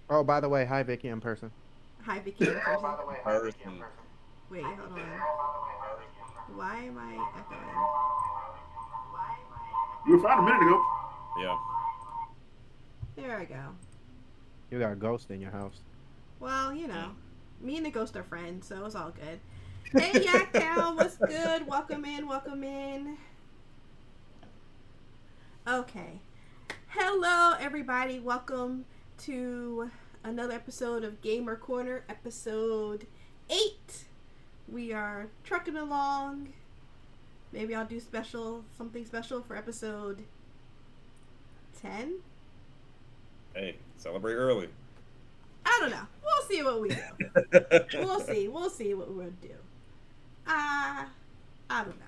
Oh, by the way, hi Vicky in person. Hi, Vicky in person. Person. Wait, hold on. Why am I echoing? You were fine a minute ago. Yeah. There I go. You got a ghost in your house. Well, Mm. me and the ghost are friends, so it's all good. Hey, Yak Town, what's good? Welcome in, welcome in. Okay. Hello, everybody. Welcome to another episode of Gamer Corner, episode 8. We are trucking along. Maybe I'll do something special for episode 10. Hey, celebrate early. I don't know. We'll see what we do. We'll see what we'll do. I don't know.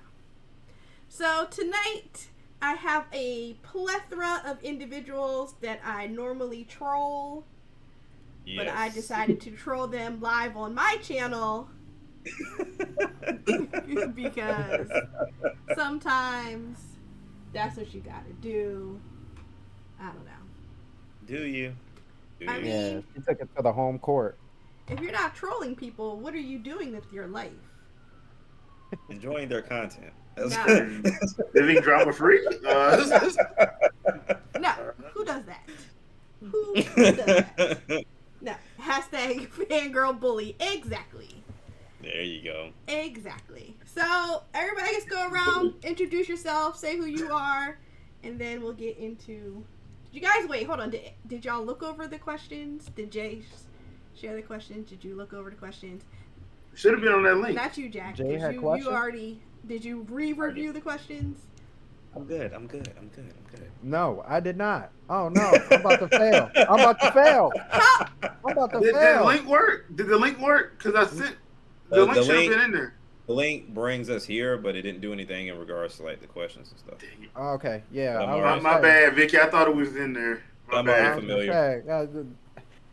So tonight I have a plethora of individuals that I normally troll, but I Yes. decided to troll them live on my channel because sometimes that's what you gotta do. I don't know. Do you? Do I you? mean, Yeah, she took it to the home court. if you're not trolling people, what are you doing with your life? Enjoying their content. No. Living drama free. No. Who does that? Who does that? No. Hashtag fangirl bully. Exactly. There you go. Exactly. So everybody just go around, introduce yourself, say who you are, and then we'll get into. Did you guys wait? Hold on. Did y'all look over the questions? Did Jay share the questions? Did you look over the questions? Should have been on that link. Not you, Jack. Jay had You questions? already. Did you re-review the questions? I'm good. I'm good. I'm good. I'm good. No, I did not. Oh no, I'm about to fail. I'm about to fail. How? I'm about to Did the fail. link work? Did the link work? Because I sent the The link should have link- been in there. The link brings us here, but it didn't do anything in regards to like the questions and stuff. Dang it. Okay, yeah. I'm I was alright. gonna My say- bad, Vicky. I thought it was in there. My I'm I bad. already was gonna familiar. say,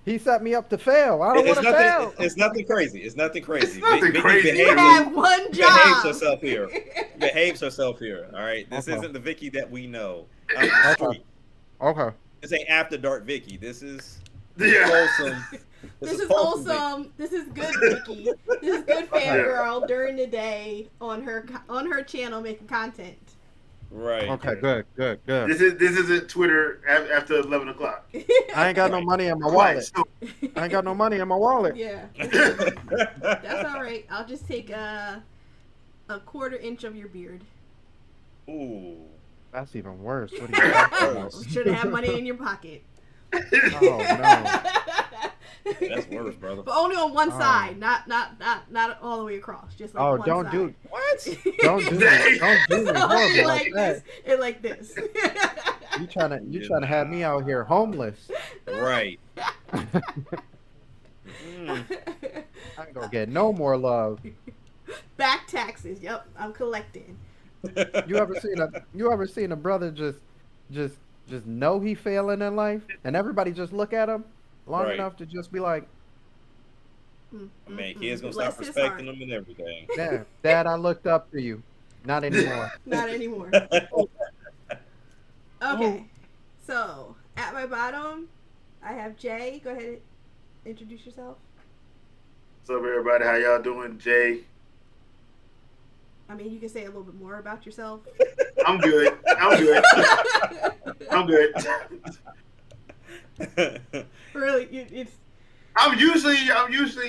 he set me up to fail. I don't It's want to nothing. fail. It's nothing crazy. It's nothing crazy. nothing Vicky crazy. You have one behaves job. herself here. Behaves herself here. All right. This Okay. isn't the Vicky that we know out in the Okay. street. Okay. This ain't after dark Vicky. This is Yeah. wholesome. This is wholesome wholesome. This is good, Vicky. This is good fangirl during the day on her channel making content. Vicky. Right. Okay. Good. Good. Good. This isn't Twitter after 11 o'clock. I ain't got no money in my Quite wallet. so. I ain't got no money in my wallet. Yeah, that's all right. I'll just take a quarter inch of your beard. Ooh. That's even worse. What are you talking about? Should have money in your pocket. Oh That's worse, brother. But only on one Oh. side, not all the way across. Just like Oh, one don't side. do. What? Don't do me. Don't do me So horrible it like like that. this. It like this. You trying to have me out here homeless? Right. Mm. I ain't gonna get no more love. Back taxes. Yep, I'm collecting. You ever seen a brother just know he failing in life, and everybody just look at him long Right. enough to just be like, Man, kids gonna Bless stop his respecting heart. them and everything. Dad, I looked up to you. Not anymore. Not anymore. Okay. So at my bottom, I have Jay. Go ahead and introduce yourself. What's up, everybody? How y'all doing? Jay. I mean, you can say a little bit more about yourself. I'm good. I'm good. I'm good. Really, it's I'm usually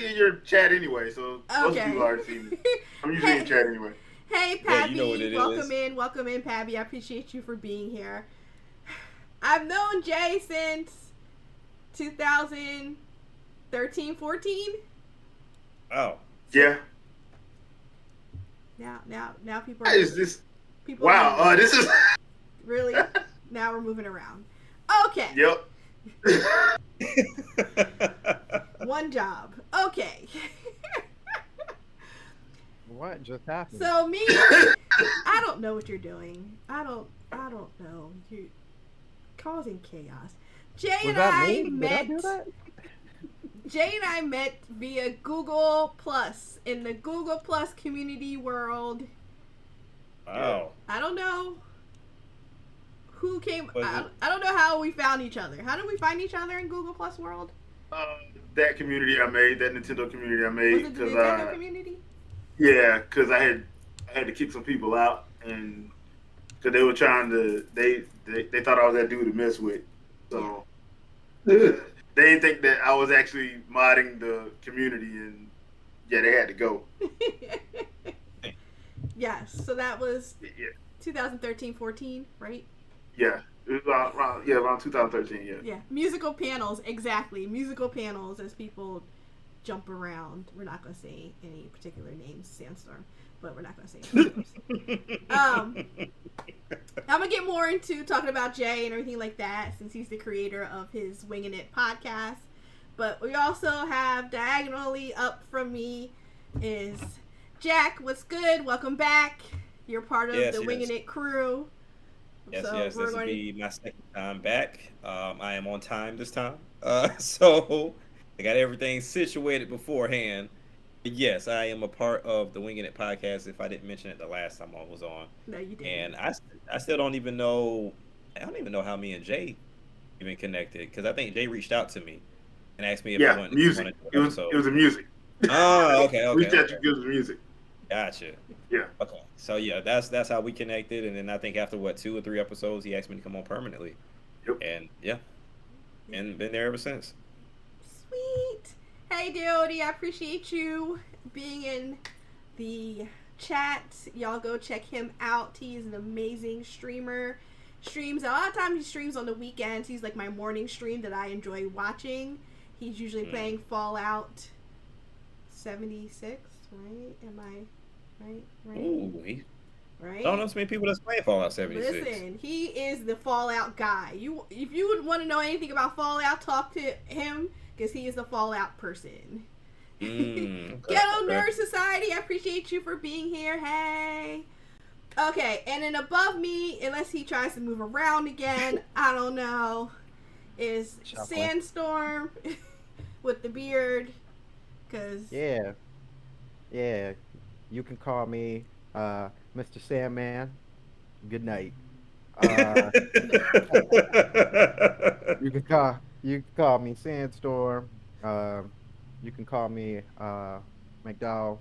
in your chat anyway, so most okay. people already see me. I'm usually in chat anyway. Hey, Yeah, Pabby, you know what it welcome is. welcome in, Pabby. I appreciate you for being here. I've known Jay since 2013, 14. Oh. Yeah. Now people What are is this? people. Wow. Are This is. really. Now we're moving around. Okay. Yep. One job. Okay. What just happened? So me, I don't know what you're doing. I don't know. You're causing chaos. Jay Was and that I me? Did I met. do that? Jay and I met via Google Plus in the Google Plus community world. Wow. I don't know who came. Was I it- don't know how we found each other. How did we find each other in Google Plus world? That community I made, that Nintendo community I Was made, it the because Nintendo community? yeah, because I had to kick some people out, and because they were trying to, they thought I was that dude to mess with, Yeah. so they didn't think that I was actually modding the community, and yeah, they had to go. Yes. So that was Yeah, 2013-14, right? yeah, it was around 2013. Yeah, Yeah. Musical panels, exactly. Musical panels as people jump around. We're not going to say any particular names, Sandstorm, but we're not going to say any names. I'm going to get more into talking about Jay and everything like that since he's the creator of his Wingin' It podcast. But we also have diagonally up from me is Jack. What's good? Welcome back. You're part of the Wingin' It crew. Yes, So yes, we're this will going be my second time back. I am on time this time. So I got everything situated beforehand. But yes, I am a part of the Winging It podcast. If I didn't mention it the last time I was on, No, you didn't. and I still don't even know. I don't even know how me and Jay even connected because I think Jay reached out to me and asked me if I wanted music. to do It an was episode. it was a music. Oh, okay. We said you give music. Gotcha. Yeah. Okay. So yeah, that's how we connected, and then I think after 2 or 3 episodes, he asked me to come on permanently. Yep. And yeah, and been there ever since. Sweet. Hey, Deody, I appreciate you being in the chat. Y'all go check him out. He is an amazing streamer. Streams a lot of times. He streams on the weekends. He's like my morning stream that I enjoy watching. He's usually playing Fallout 76, right? Am I right? Ooh, Right? I don't know so many people that's playing Fallout 76. Listen, he is the Fallout guy. If you would want to know anything about Fallout, talk to him because he is the Fallout person. Okay, Ghetto Nerd Society, I appreciate you for being here. Hey. Okay, and then above me, unless he tries to move around again, I don't know, is Sandstorm with the beard. Cause yeah, you can call me Mr. Sandman. Good night. You can call me Sandstorm. You can call me McDowell.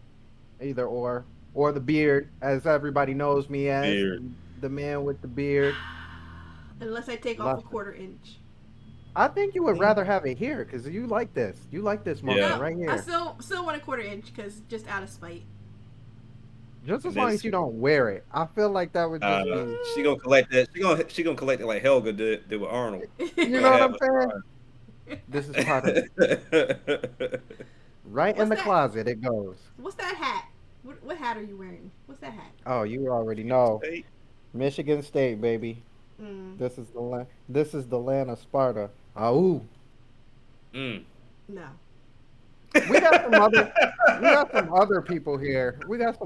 Either or the beard, as everybody knows me as Beard. the man with the beard. Unless I take off a quarter-inch. I think you would rather have it here because you like this. You like this moment Yeah. right here. I still want a quarter-inch because just out of spite. Just as long as you don't wear it, I feel like that would just be. She gonna collect that. She gonna collect it like Helga did with Arnold. You know what I'm saying? This is part of it. Right in the closet it goes. What's that hat? What hat are you wearing? What's that hat? Oh, you already know. Hey. Michigan State, baby. This is the land of Sparta. Ooh. No. We got some other people here. We got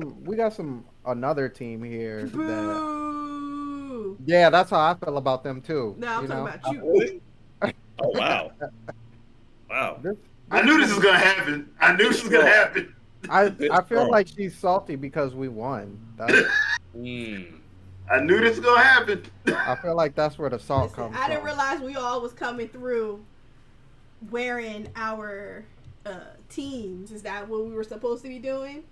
some another team here. Boo! Yeah, that's how I feel about them too. No, I'm talking about you. Oh wow. Wow. I knew this was gonna happen. I feel like she's salty because we won. I knew this was gonna happen. I feel like that's where the salt comes from. I didn't realize we all was coming through wearing our teams. Is that what we were supposed to be doing?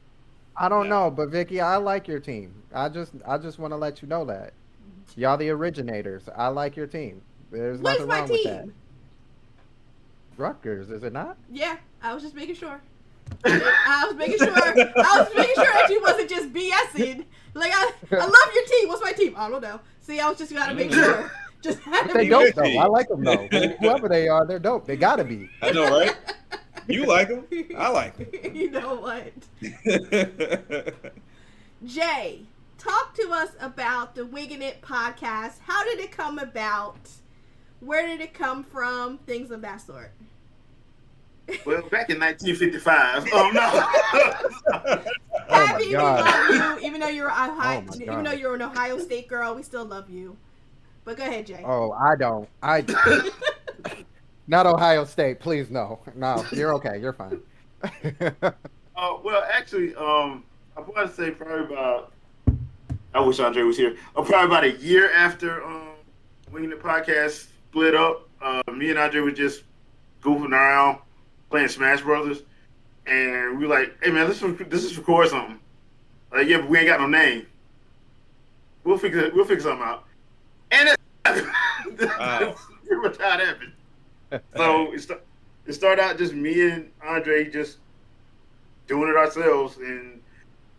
I don't know, but Vicky, I like your team. I just want to let you know that y'all the originators. I like your team. There's nothing wrong with that. Rutgers, is it not? Yeah, I was just making sure. I was making sure that you wasn't just BSing. Like I love your team. What's my team? I don't know. See, I was just gotta make sure. Just had to They be dope though. I like them though. Whoever they are, they're dope. They gotta be. I know, right? You like them. I like them. You know what? Jay, talk to us about the Wingin' It podcast. How did it come about? Where did it come from? Things of that sort. Well, back in 1955. Oh no! Happy we God. love you, even though you're an Ohio State girl. We still love you. But go ahead, Jay. Oh, I don't. Not Ohio State, please no. No, you're okay. You're fine. Well, actually, I want to say probably about. I wish Andre was here. Probably about a year after Winging the podcast split up, me and Andre were just goofing around, playing Smash Brothers, and we like, hey man, let's just record something. Like, yeah, but we ain't got no name. We'll figure something out. And that's Wow. pretty much how it happened. So it started out just me and Andre just doing it ourselves, and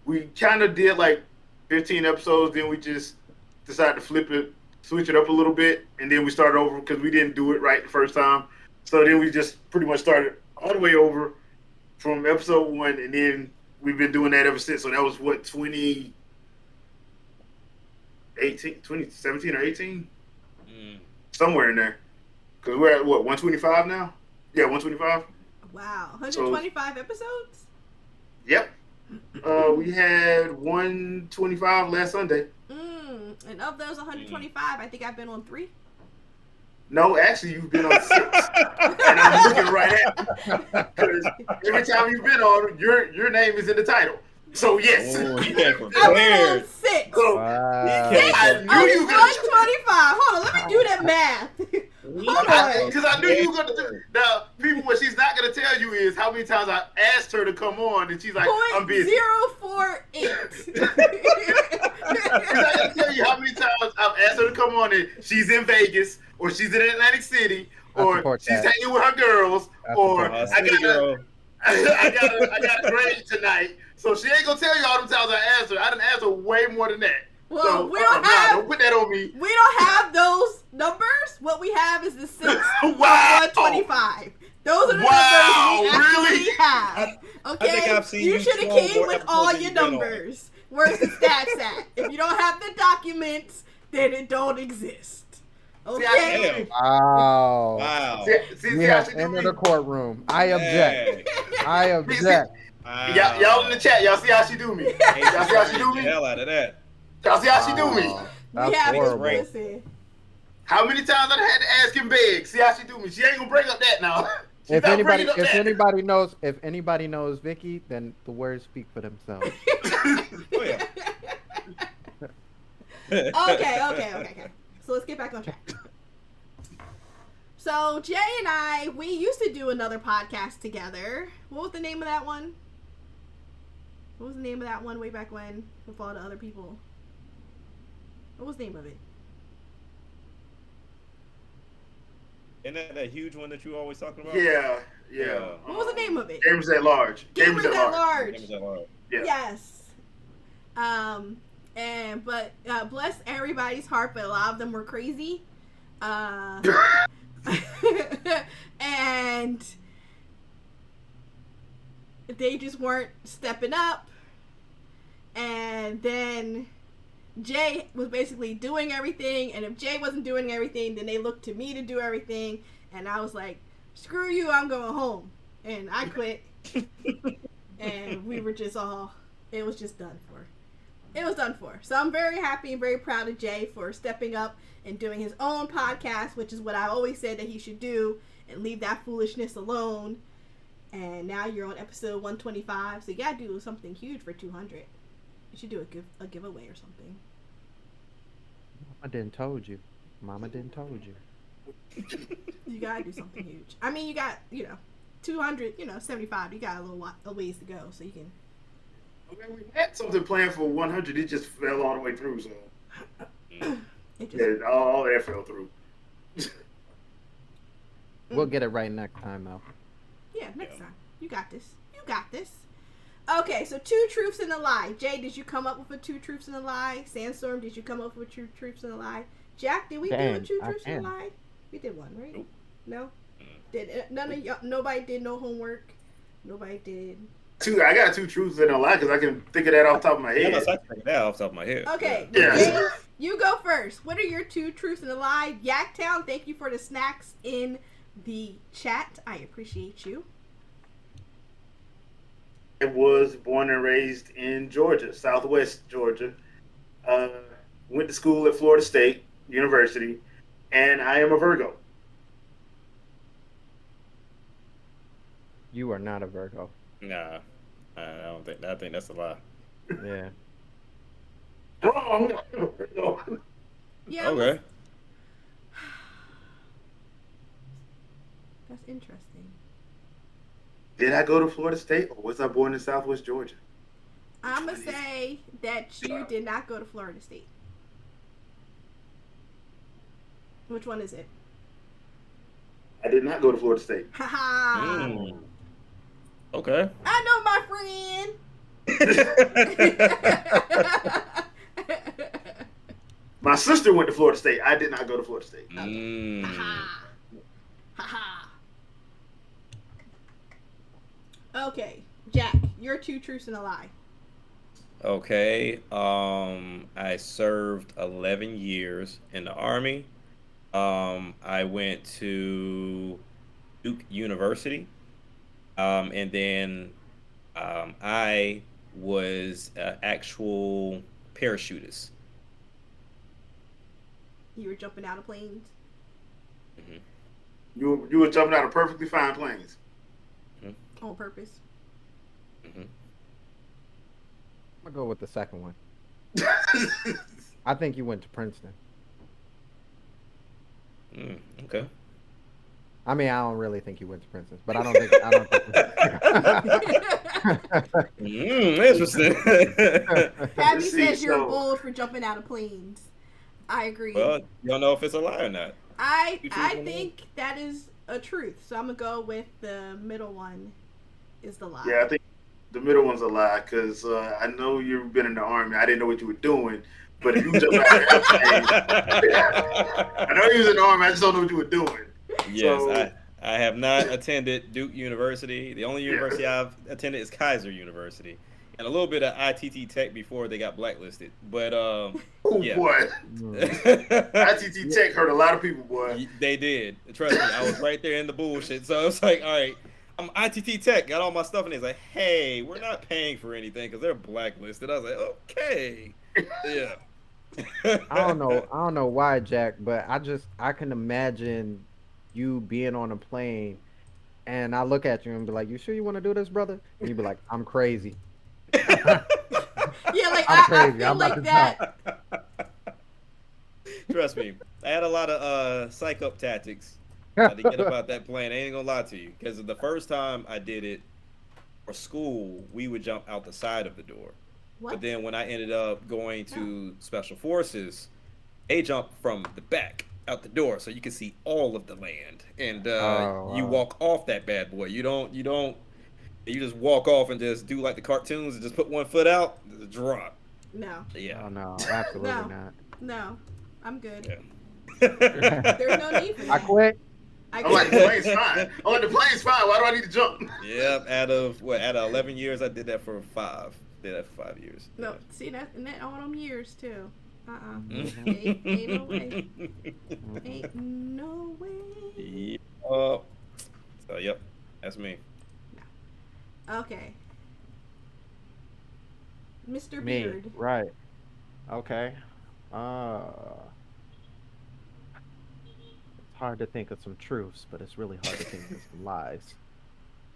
we kind of did like 15 episodes. Then we just decided to switch it up a little bit, and then we started over because we didn't do it right the first time. So then we just pretty much started all the way over from episode 1, and then we've been doing that ever since. So that was what, 2017 or 18, somewhere in there. Because we're at what, 125 now? Yeah, 125. Wow, 125 episodes. Yep. We had 125 last Sunday. And of those 125, I think I've been on 3. No, actually, you've been on 6. And I'm looking right at you. Because every time you've been on, your name is in the title. So, yes. Oh, you came I've been on prepared. 6. So, Wow. 6 I of knew you were going to 125. Hold on, let me do that math. Hold on. Because I knew you were going to do. Now, people, what she's not going to tell you is how many times I asked her to come on, and she's like, I'm busy. 0.048. She's not going to tell you how many times I've asked her to come on, and she's in Vegas, or she's in Atlantic City, I or support she's that. hanging with her girls, I or support City girl. I got a grade tonight. So she ain't going to tell you all the times I asked her. I done asked her way more than that. Well, So, we don't have don't put that on me. we don't have those numbers. What we have is the 6 of Wow. 125. Those are the Wow, numbers we actually really? have. Okay, think I've seen you you should have 12 came more with episodes all than your you've been on. numbers. Where's the stats at? If you don't have the documents, then it don't exist. Okay. Damn. Wow. Wow. See We how have she do entered me? the courtroom. I object. Dang. I object. Wow. Y'all in the chat, y'all see how she do me? Hey, Y'all see how she do the me? hell out of that. Y'all see how she do me? Wow. We That's have horrible. listen. How many times I had to ask and beg? See how she do me? She ain't gonna bring up that now. She's If not anybody, bringing up if that. anybody knows Vicky, then the words speak for themselves. Oh yeah. Okay. So let's get back on track. So Jay and I, we used to do another podcast together. What was the name of that one? What was the name of that one way back when with all the other people? What was the name of it? Isn't that huge one that you always talking about? Yeah. What was the name of it? Gamers at Large. Gamers at Large. Gamers at Large. Yeah. Yes. But bless everybody's heart, but a lot of them were crazy. And they just weren't stepping up. And then Jay was basically doing everything, and if Jay wasn't doing everything, then they looked to me to do everything, and I was like, screw you, I'm going home. And I quit. And we were just all, it was just done for. It was done for. So I'm very happy and very proud of Jay for stepping up and doing his own podcast, which is what I always said that he should do, and leave that foolishness alone. And now you're on episode 125, so you gotta do something huge for 200. You should do a giveaway or something. Mama didn't told you. Mama didn't told you. You gotta do something huge. I mean, you got, 200, 75. You got a ways to go, so you can. I mean, we had something planned for 100. It just fell all the way through. So It just, yeah, all that fell through. We'll get it right next time, though. yeah, next time. You got this. You got this. Okay, so 2 truths and a lie. Jay, did you come up with a 2 truths and a lie? Sandstorm, did you come up with 2 truths and a lie? Jack, did we do a 2 truths and a lie? We did one, right? Nope. No. Did none of y'all? Nobody did no homework. Nobody did. I got 2 truths and a lie because I can think of that off the top of my Yeah, head. I can think of that off the top of my head. Okay, Yeah. Jay, you go first. What are your 2 truths and a lie? Yaktown, thank you for the snacks in the chat. I appreciate you. I was born and raised in Georgia, Southwest Georgia. Went to school at Florida State University, and I am a Virgo. You are not a Virgo. Nah, I don't think. I think that's a lie. Yeah. Wrong. I'm a Virgo. Yeah. Okay. That's interesting. Did I go to Florida State or was I born in Southwest Georgia? I'm gonna say that you did not go to Florida State. Which one is it? I did not go to Florida State. Haha. Okay. I know, my friend. My sister went to Florida State. I did not go to Florida State. Haha. Haha. Okay, Jack, your two truths and a lie. Okay. I served 11 years in the Army. I went to Duke University. And then I was an actual parachutist. You were jumping out of planes. Hmm. You were jumping out of perfectly fine planes. On purpose. Hmm. I'm gonna go with the second one. I think you went to Princeton. Okay. I mean, I don't really think you went to Princeton, but I don't think. Interesting. Fabby See, says you're so- bold for jumping out of planes. I agree. Well, you don't know if it's a lie or not. I you choose one think that is a truth. So I'm gonna go with the middle one. Is the lie? Yeah, I think the middle one's a lie because I know you've been in the Army. I didn't know what you were doing, but if you jump out of an airplane, I know you was in the Army. I just don't know what you were doing. Yes, So- I have not attended Duke University. The only university I've attended is Kaiser University, and a little bit of ITT Tech before they got blacklisted. But Oh yeah. boy, ITT Tech hurt a lot of people, boy. They did. Trust me, I was right there in the bullshit. So I was like, all right, I'm ITT Tech, got all my stuff, and it's like, hey, we're not paying for anything because they're blacklisted. I was like, okay, yeah. I don't know. I don't know why, Jack, but I can imagine you being on a plane, and I look at you and be like, "You sure you want to do this, brother?" And you be like, "I'm crazy." Yeah, like I'm I crazy. feel I'm like about to that. Trust me, I had a lot of psych up tactics to get about that plane. I ain't gonna lie to you, because the first time I did it for school, we would jump out the side of the door. What? But then when I ended up going to special forces, they jump from the back out the door, so you can see all of the land, and you walk off that bad boy. You just walk off and just do like the cartoons and just put one foot out, drop. No, Yeah. Oh no, absolutely No. not. no, I'm good. Yeah. There's no need for I that. quit. I'm like, the plane's fine. I'm like, the plane's fine. Why do I need to jump? Yep. Out of 11 years, I did that for 5. Did that for 5 years. No, see that and that all them years too. Mhm. Ain't no way. Ain't no way. Yeah. So yep, that's me. Okay. Mr. Me, Beard. right? Okay. It's hard to think of some truths, but it's really hard to think of some lies.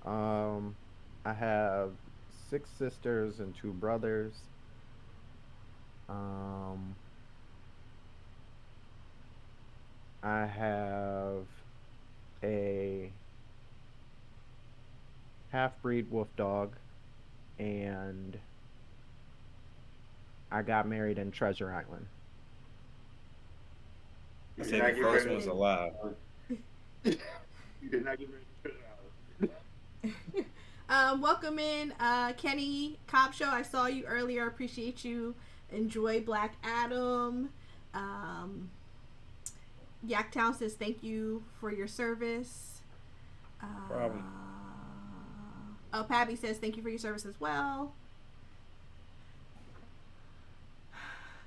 I have 6 sisters and 2 brothers. I have a half-breed wolf dog, and I got married in Treasure Island. I You said did not the get first ready. one's a lie. You did not get ready to put it out. Welcome in, Kenny Cop Show. I saw you earlier. Appreciate you. Enjoy Black Adam. Yaktown says thank you for your service. Problem. Oh, Pabby says thank you for your service as well.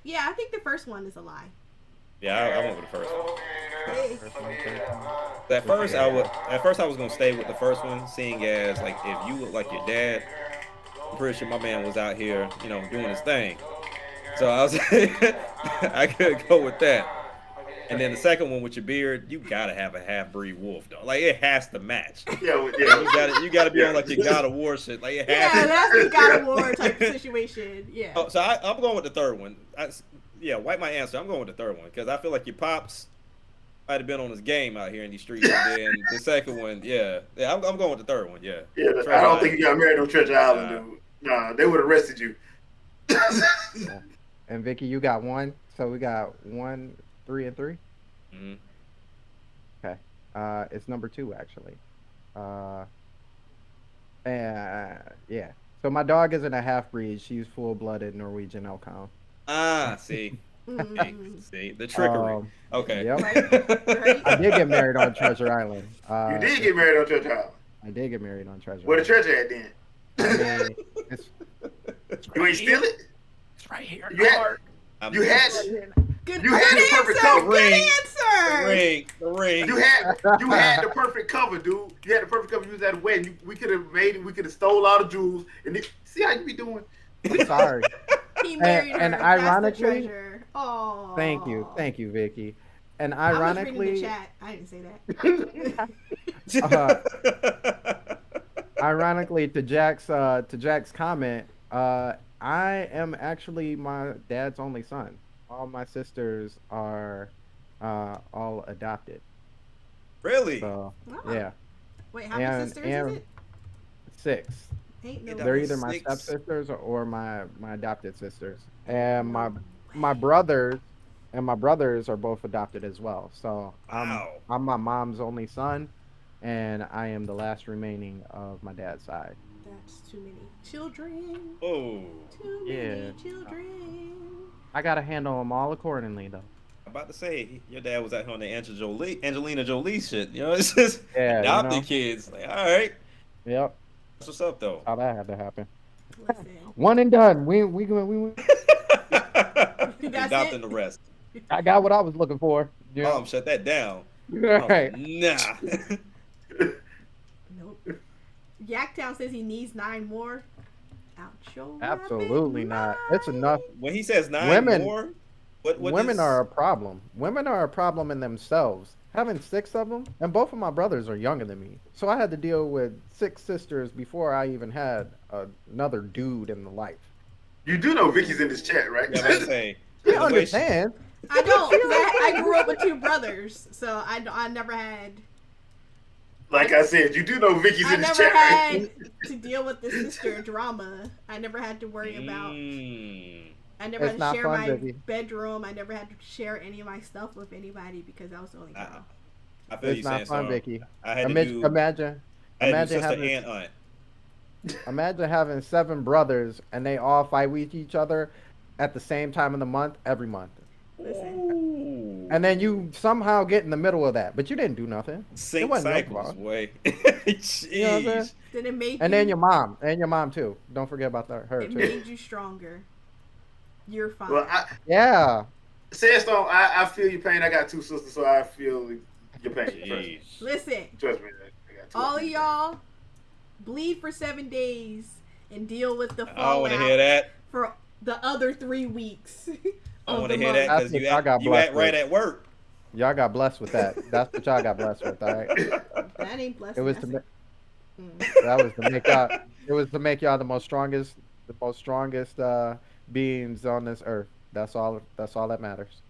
Yeah, I think the first one is a lie. Yeah, I went with the first one. Hey. At first, I was gonna stay with the first one, seeing as like if you look like your dad, I'm pretty sure my man was out here, doing his thing. So I was, I could go with that. And then the second one with your beard, you gotta have a half-breed wolf, though. Like it has to match. Yeah, You gotta be on like your God of War shit. Like it has Yeah, to. that's the God of War type of situation. Yeah. Oh, so I'm going with the third one. Wipe my answer. I'm going with the third one because I feel like your pops, might have been on his game out here in these streets. And then the second one, yeah, I'm going with the third one. Yeah, Yeah, I Treasure don't think Island. you got married on Treasure Island, Nah. dude. Nah, they would have arrested you. Yeah. And Vicky, you got one. So we got one, three, and three. Hmm. Okay. It's number two actually. Uh, yeah. So my dog isn't a half breed. She's full blooded Norwegian Elkhound. Ah, see, Mm, see the trickery. Um, Okay. yep. right, right. I did get married on Treasure Island. You did get married on Treasure Island. I did get married on Treasure Where the Island. treasure at then? I mean, it's You ain't steal it? it's right here. You had, I'm- you had, Good, You had good the perfect answer. cover. Good Ring. answer. the ring. you had the perfect cover, dude. You had the perfect cover. You was at a wedding. We could have made it. We could have stole all the jewels. And see how you be doing. Sorry. He married And her. That's ironically- the treasure. Oh. Thank you, Vicky. And I was reading the ironically, chat. I didn't say that. ironically, to Jack's comment, I am actually my dad's only son. All my sisters are all adopted. Really? So Wow. yeah, Wait, how many sisters is it? 6. Ain't no. It They're was either my 6. stepsisters or my adopted sisters, and my brothers are both adopted as well. So Wow. I'm my mom's only son, and I am the last remaining of my dad's side. That's too many children. Oh, Too Yeah. many children. I gotta handle them all accordingly, though. I'm about to say your dad was out here on the Angelina Jolie shit. You know, it's just Yeah, adopted kids. Like, all right, Yep, that's what's up though. how that had to happen. Listen. One and done. We Adopting the rest. I got what I was looking for. Yeah. Shut that down. All right. Nah. Nope. Yaktown says he needs 9 more. Out your Absolutely rabbit not. It's mind. enough. When he says 9 Women- more, what Women is- are a problem. Women are a problem in themselves. Having 6 of them, and both of my brothers are younger than me, so I had to deal with 6 sisters before I even had another dude in the life. You do know Vicky's in this chat, right? Yeah, I'm about to say. You the way she- understand? I don't. 'Cause I grew up with 2 brothers, so I never had. Like I said, you do know Vicky's I in this never chat, had right? to deal with the sister drama. I never had to worry about. Mm. I never It's had to not share fun, my Vicky. bedroom. I never had to share any of my stuff with anybody because I was the only girl. I feel you It's saying not fun, so. Vicky. I had to Imagine, do. imagine, I had to do imagine sister having and aunt. imagine having 7 brothers and they all fight with each other at the same time of the month every month, Listen. Ooh. and then you somehow get in the middle of that, but you didn't do nothing. Sync wasn't your cycles, fault. boy. You know what I'm saying? Jeez. Then it made And you, then your mom too. Don't forget about her it too. made you stronger. You're fine. Well, Yeah. Sandstone, I feel your pain. I got 2 sisters, so I feel your pain. Jeez. Listen, Trust me. I got 2 all of of them. y'all bleed for 7 days and deal with the I don't fallout want to hear that. for the other 3 weeks. I of want to the hear month. that because That's you what I got act, you blessed act right with. at work. Y'all got blessed with that. That's what y'all got blessed with, all right? That ain't blessing. It was that's to it. that was to make y'all it was to make y'all the most strongest beings on this earth. That's all that matters.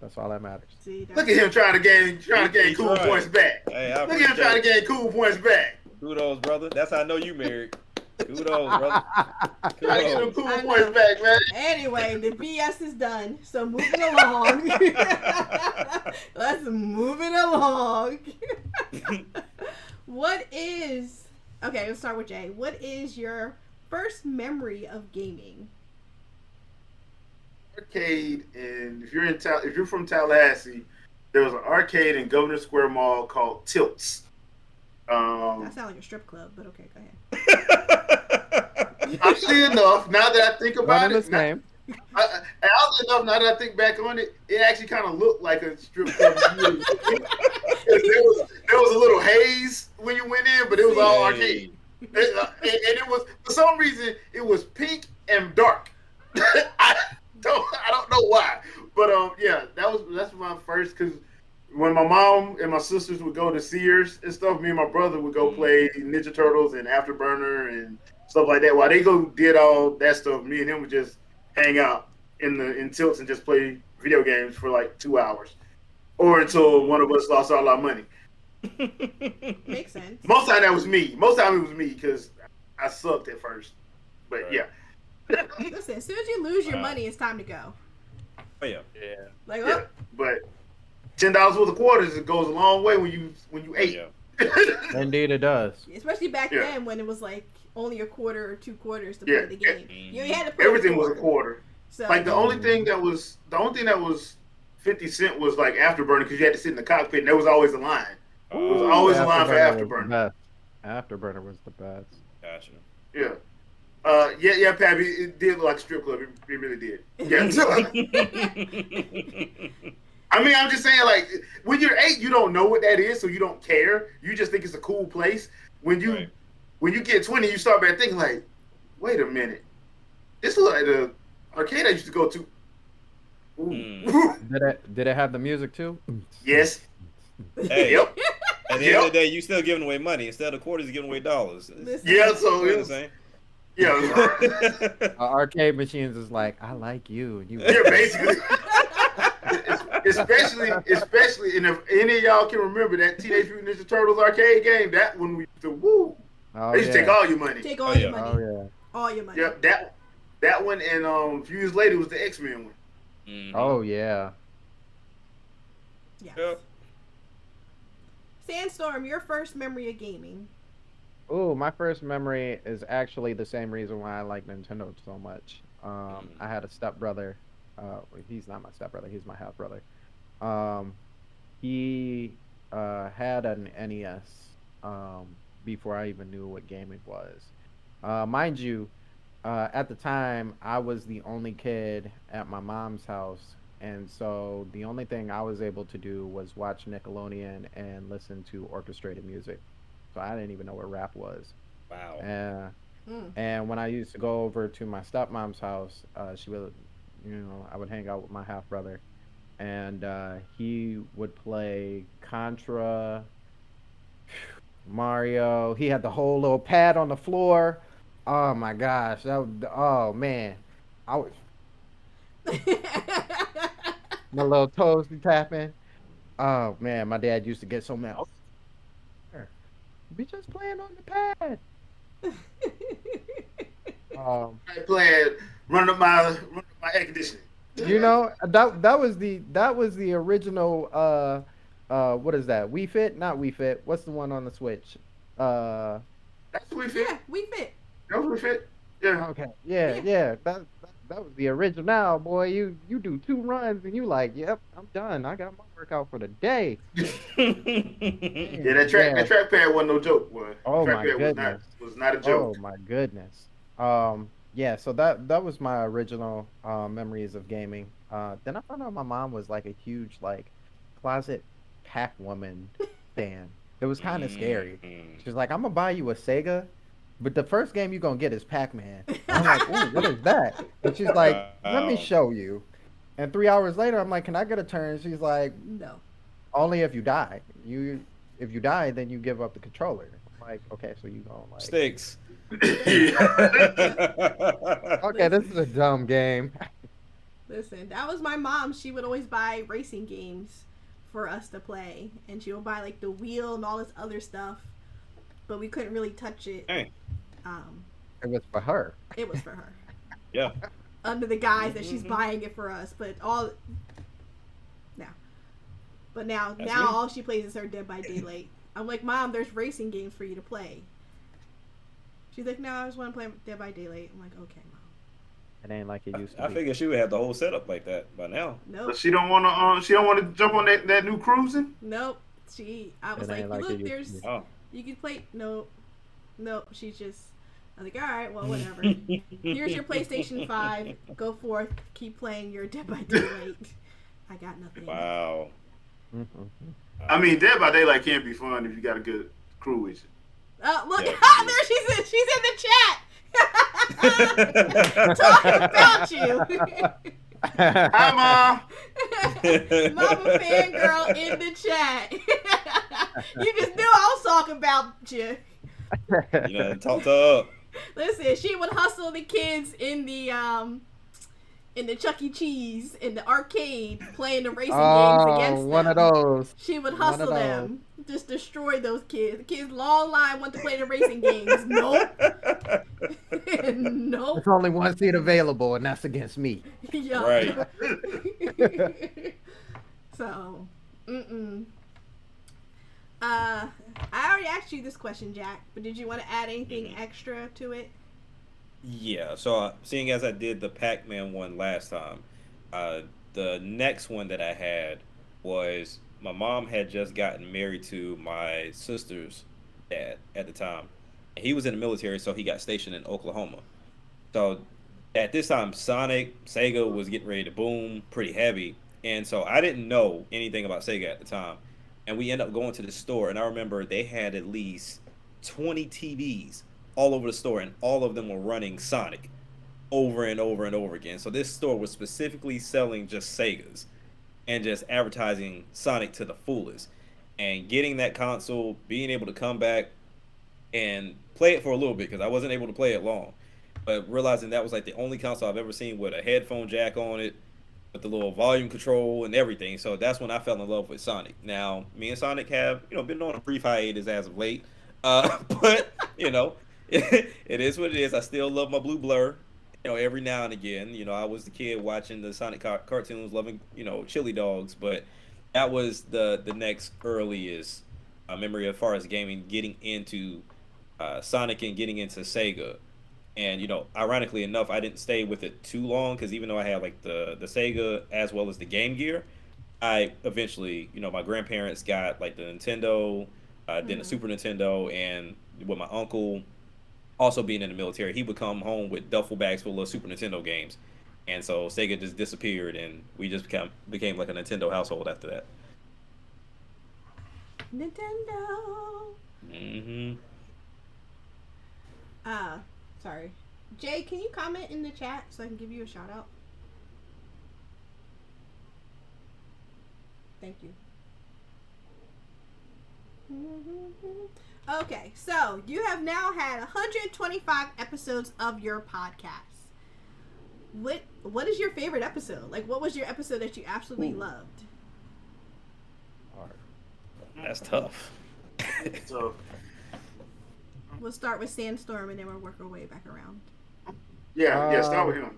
That's all that matters. See, Look at him trying to gain He cool tried. points back. Hey, I Look at him appreciate trying to it. gain cool points back. Kudos, brother. That's how I know you married. Kudos, brother. Trying to get them Kudos. cool I know. points back, man. Anyway, the BS is done. So moving along. Let's move it along. What is okay? Let's start with Jay. What is your first memory of gaming? Arcade, and if you're from Tallahassee, there was an arcade in Governor Square Mall called Tilts. That sounds like a strip club, but okay, go ahead. Oddly enough, now that I think One about and the it, same. oddly enough, now that I think back on it, it actually kind of looked like a strip club. there was a little haze when you went in, but it was all arcade. And it was, for some reason, it was pink and dark. I don't know why, but yeah, that's my first, because when my mom and my sisters would go to Sears and stuff, me and my brother would go play Ninja Turtles and Afterburner and stuff like that. While they did all that stuff, me and him would just hang out in Tilts and just play video games for like 2 hours. or until one of us lost all our money. Makes sense. Most time that was me. Most time it was me because I sucked at first. But Right. yeah, Listen, as soon as you lose your Wow. money, it's time to go. Oh yeah. Yeah. Like, yeah. oh, But $10 worth of quarters, it goes a long way when you Oh, ate. yeah. Indeed, it does. especially back Yeah. then when it was like only a quarter or 2 quarters to Yeah. play the game. You only had to play Everything four. was a quarter. So Like the only thing that was 50 cent was like Afterburner because you had to sit in the cockpit and there was always a line. There was Oh, always a line for Afterburner was the Afterburner. best. Afterburner was the best. gotcha. Yeah. Yeah, Pappy, it did look like a strip club. It really did. Yeah. I mean, I'm just saying, like, when you're 8, you don't know what that is, so you don't care. You just think it's a cool place. When you Right. when you get 20, you start back thinking, like, wait a minute, this is like the arcade I used to go to. Ooh. Did it have the music too? Yes. Hey, Yep. at the end of the day, you still giving away money instead of quarters. You're giving away dollars. Listen, Yeah. So It's it the was, same. yeah. Arcade machines is like, I like you, and you. Yeah, basically. especially, and if any of y'all can remember that Teenage Mutant Ninja Turtles arcade game, that one we used to woo. Oh, They used to take all your money. take all Oh, your yeah. money. Oh yeah. All your money. Yep, that one, and a few years later was the X-Men one. Mhm. Oh yeah. Yes. Yep. Sandstorm, your first memory of gaming. Oh, my first memory is actually the same reason why I like Nintendo so much. I had a stepbrother. He's not my stepbrother. He's my half brother. He had an NES before I even knew what gaming was. Mind you, at the time, I was the only kid at my mom's house, and so the only thing I was able to do was watch Nickelodeon and listen to orchestrated music. So I didn't even know what rap was. Wow. And Mm. and when I used to go over to my stepmom's house, she would, I would hang out with my half brother, and he would play Contra, Mario. He had the whole little pad on the floor. Oh my gosh, oh man, I was my little toes be tapping. Oh man, my dad used to get so mad. We just playing on the pad. Um, I played run up my air conditioning. that was the original what is that? Wii Fit? Not Wii Fit. What's the one on the Switch? Uh That's what we fit. Yeah, we fit. That's what we fit. Yeah. okay. Yeah, Yeah. yeah. That was the original. Now, boy, you do 2 runs and you like, yep, I'm done. I got my workout for the day. Yeah, that trackpad wasn't no joke, boy. Oh, my Trackpad goodness. was not a Oh joke. my goodness. Yeah, so that was my original memories of gaming. Then I found out my mom was like a huge like closet Pac Woman fan. It was kind of scary. Mhm. She's like, I'm gonna buy you a Sega, but the first game you're gonna get is Pac-Man. I'm like, ooh, what is that? And she's like, let me Wow. show you. And 3 hours later, I'm like, can I get a turn? She's like, No. only if you die. If you die, then you give up the controller. I'm like, okay, so you gonna like, Sticks. okay, this is a dumb game. Listen, that was my mom. She would always buy racing games for us to play, and she would buy like the wheel and all this other stuff, but we couldn't really touch it. Hey. It was for her. It was for her Yeah. under the guise that she's buying it for us, but now That's now me. all she plays is her Dead by Daylight. I'm like, Mom, there's racing games for you to play. She's like, no, I just want to play Dead by Daylight. I'm like, okay, Mom. It ain't like it used to I be. figured she would have the whole setup like that by now. Nope. But she don't want to. She don't want to jump on that new cruising. Nope. I was It ain't like, like it look, used to there's be. Oh. you can play. Nope. She's just. I was like, all right, well, whatever. Here's your PlayStation 5. Go forth. Keep playing your Dead by Daylight. I got nothing. Wow. Mhm. I mean, Dead by Daylight can be fun if you got a good crew with you. Look, Yeah. there she's in the chat. Talking about you. Hi, Mom. Mama fangirl in the chat. You just knew I was talking about you. You know, talk to her. Listen, she would hustle the kids in the in the Chuck E. Cheese, in the arcade, playing the racing games Oh, against one of them. those. She would One of hustle those. them, just destroy those kids. The kids long line want to play the racing games. Nope. Nope. There's only one seat available, and that's against me. Yup. Right. So, I already asked you this question, Jack, but did you want to add anything extra to it? Yeah, so seeing as I did the Pac-Man one last time, uh, the next one that I had was my mom had just gotten married to my sister's dad at the time. And he was in the military, so he got stationed in Oklahoma. So at this time, Sonic, Sega was getting ready to boom pretty heavy. And so I didn't know anything about Sega at the time. And we ended up going to the store, and I remember they had at least 20 TVs all over the store, and all of them were running Sonic over and over and over again. So this store was specifically selling just Segas and just advertising Sonic to the fullest. And getting that console, being able to come back and play it for a little bit because I wasn't able to play it long, but realizing that was like the only console I've ever seen with a headphone jack on it, with the little volume control and everything. So that's when I fell in love with Sonic. Now, me and Sonic have been on a brief hiatus as of late, but it is what it is. I still love my blue blur. Every now and again. I was the kid watching the Sonic cartoons, loving chili dogs, but that was the next earliest memory as far as gaming, getting into Sonic and getting into Sega. And ironically enough, I didn't stay with it too long because even though I had like the Sega as well as the Game Gear, I eventually, my grandparents got like the Nintendo, then the Super Nintendo, and with my uncle also being in the military, he would come home with duffel bags full of Super Nintendo games, and so Sega just disappeared, and we just became like a Nintendo household after that. Nintendo. Hmm. Sorry. Jay, can you comment in the chat so I can give you a shout out? Thank you. Okay, so you have now had 125 episodes of your podcast. What is your favorite episode? Like, what was your episode that you absolutely loved? That's tough. So We'll start with Sandstorm and then we'll work our way back around. yeah, start with him.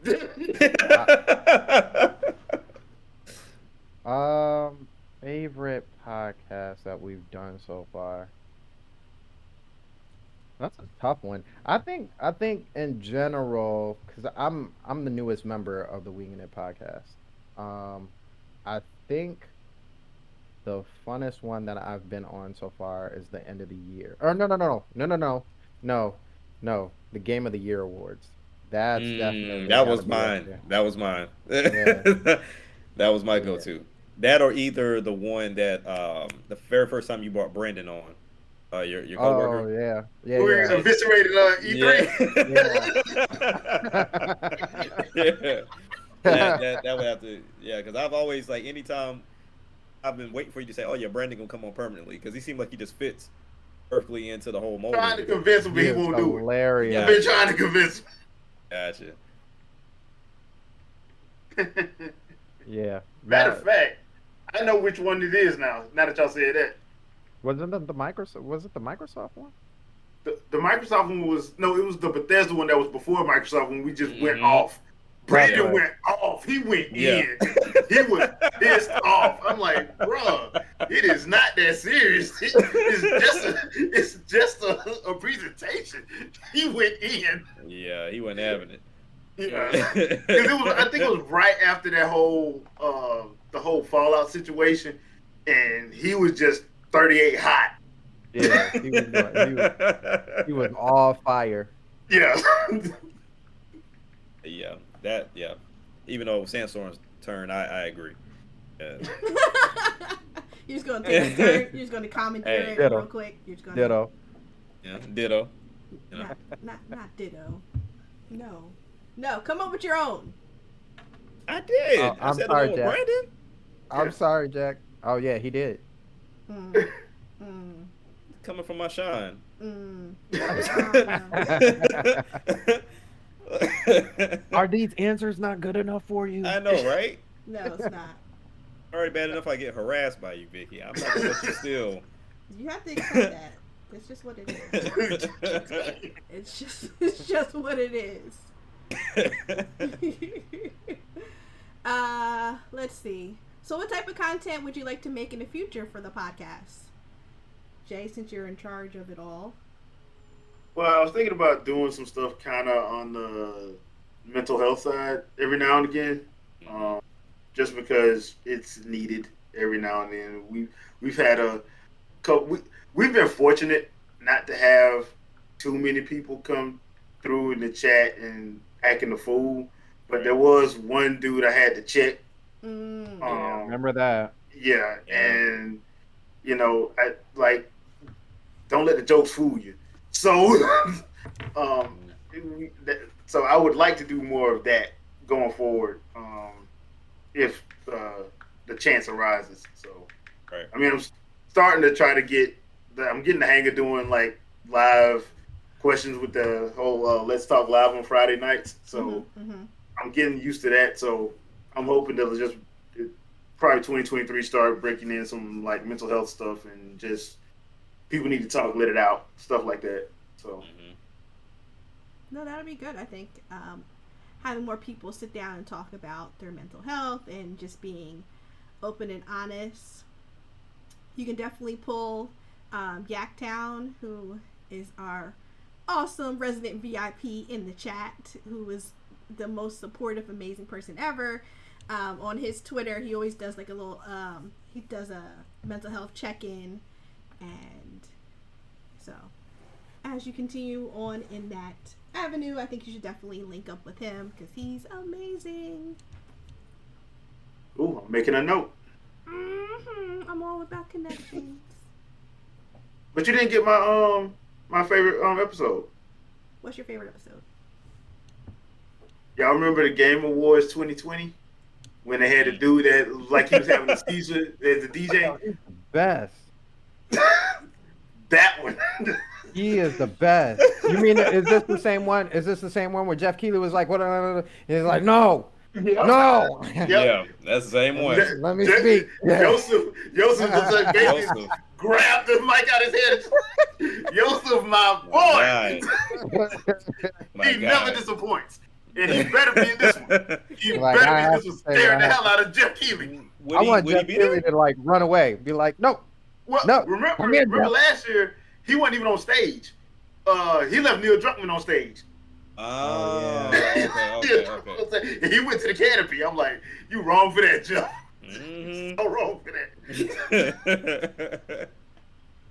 Favorite podcast that we've done so far. That's a tough one. I think in general, because I'm the newest member of the Wingin It podcast. I think the funnest one that I've been on so far is the end of the year. Or no. The Game of the Year awards. That's definitely That gotta was be up mine. there. That was mine. Yeah, That was my yeah. go-to. That or either the one that the very first time you brought Brandon on, your Oh coworker. yeah, yeah, We yeah, eviscerated E3. Yeah. That would have to, yeah, because I've always like anytime I've been waiting for you to say, oh yeah, Brandon gonna come on permanently because he seemed like he just fits perfectly into the whole mold. Trying to convince him, but He he is won't do it. hilarious. I've been trying to convince Gotcha. him. Yeah. Matter of fact, I know which one it is now. Now that y'all said that, Wasn't it the Microsoft? Was it the Microsoft one? the Microsoft one was it was the Bethesda one that was before Microsoft when we just went Mhm. off. Brandon Right. went off. He went Yeah. in. He was pissed off. I'm like, bruh, it is not that serious. It's just a presentation. He went in. Yeah, he wasn't having it. Yeah. 'Cause it was, I think it was right after that whole the whole Fallout situation, and he was just 38 hot. Yeah, he was all fire. Yeah. Yeah. Even though Sandstorm's turn, I agree. You're just gonna take a turn. You're just gonna commentary Hey. it Ditto. real quick. You're just gonna Ditto. Yeah, ditto. You know? not ditto. No. Come up with your own. I did. Oh, I I'm said sorry, the one with Jack. Brandon. I'm sorry, Jack. Oh yeah, he did. Mm. Mm. Coming from my shine. Mm. Are these answers not good enough for you? I know, right? No, it's not. Already bad enough I get harassed by you, Vicky. I'm not gonna let you steal. You have to accept that. That's just what it is. It's just what it is. Let's see. So what type of content would you like to make in the future for the podcast? Jay, since you're in charge of it all. Well, I was thinking about doing some stuff kind of on the mental health side every now and again, um, just because it's needed every now and then. We've had a we've been fortunate not to have too many people come through in the chat and acting a fool, but there was one dude I had to check. Yeah, remember that? Yeah, and I like don't let the jokes fool you. So, so I would like to do more of that going forward, if the chance arises. So, right. I mean, I'm starting to try to I'm getting the hang of doing like live questions with the whole Let's Talk Live on Friday nights. So I'm getting used to that. So I'm hoping to just probably 2023 start breaking in some like mental health stuff and just people need to talk, let it out, stuff like that. So, no, that'll be good. I think having more people sit down and talk about their mental health and just being open and honest. You can definitely pull Yaktown, who is our awesome resident VIP in the chat, who is the most supportive, amazing person ever. On his Twitter, he always does like a little, he does a mental health check-in. And so, as you continue on in that avenue, I think you should definitely link up with him because he's amazing. Ooh, I'm making a note. I'm all about connections. But you didn't get my favorite episode. What's your favorite episode? Y'all remember the Game Awards 2020 when they had a dude that was like he was having a seizure as a DJ? He's the best. That one. He is the best. You mean is this the same one? Is this the same one where Jeff Keighley was like, "What?" He's like, "No, no." Yep. Yeah, that's the same one. Let me speak. Joseph was like basically grabbed the mic out of his head. Joseph, my boy. He never disappoints. And he better be in this one. He Like, better be in this one scaring the hell out of Jeff Keighley. I want Jeff Keighley to like run away. Be like, "No." Well, No, remember last year he wasn't even on stage. He left Neil Druckmann on stage. Oh, okay. He went to the canopy. I'm like, you wrong for that, Jeff. Mm-hmm. So wrong for that.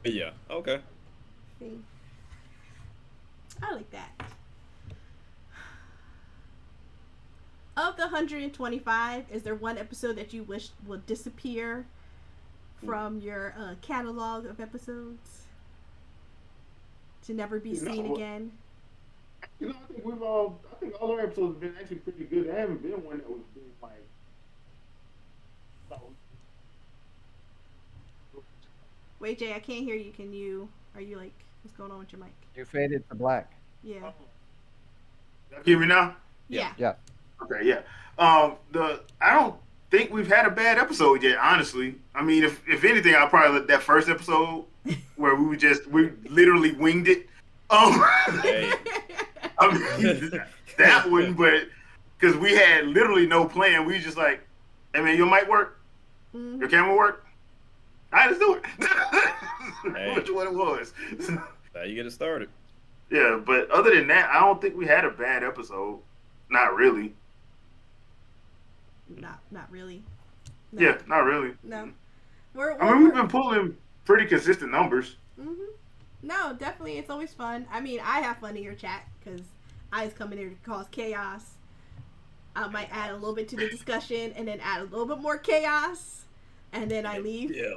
Yeah. Okay. See, I like that. Of the 125, is there one episode that you wish will disappear from your catalog of episodes to never be seen again? I think all our episodes have been actually pretty good. There haven't been one that was been like. Wait, Jay, I can't hear you. Are you like, what's going on with your mic? You faded to black. Yeah. Y'all hear me now? Yeah. Yeah. Okay, yeah. I don't think we've had a bad episode yet, honestly. I mean, if anything, I'll probably let that first episode where we literally winged it. Hey. I mean, that one, but because we had literally no plan, we just like, hey man, your mic work? Mm-hmm. Your camera work? All right, let's do it. Hey. Which one it was. Now you get it started. Yeah, but other than that, I don't think we had a bad episode. Not really. Not really. No. Yeah, not really. No. We've been pulling pretty consistent numbers. Mm-hmm. No, definitely, it's always fun. I mean, I have fun in your chat because I just come in here to cause chaos. I might add a little bit to the discussion and then add a little bit more chaos, and then I leave. Yeah.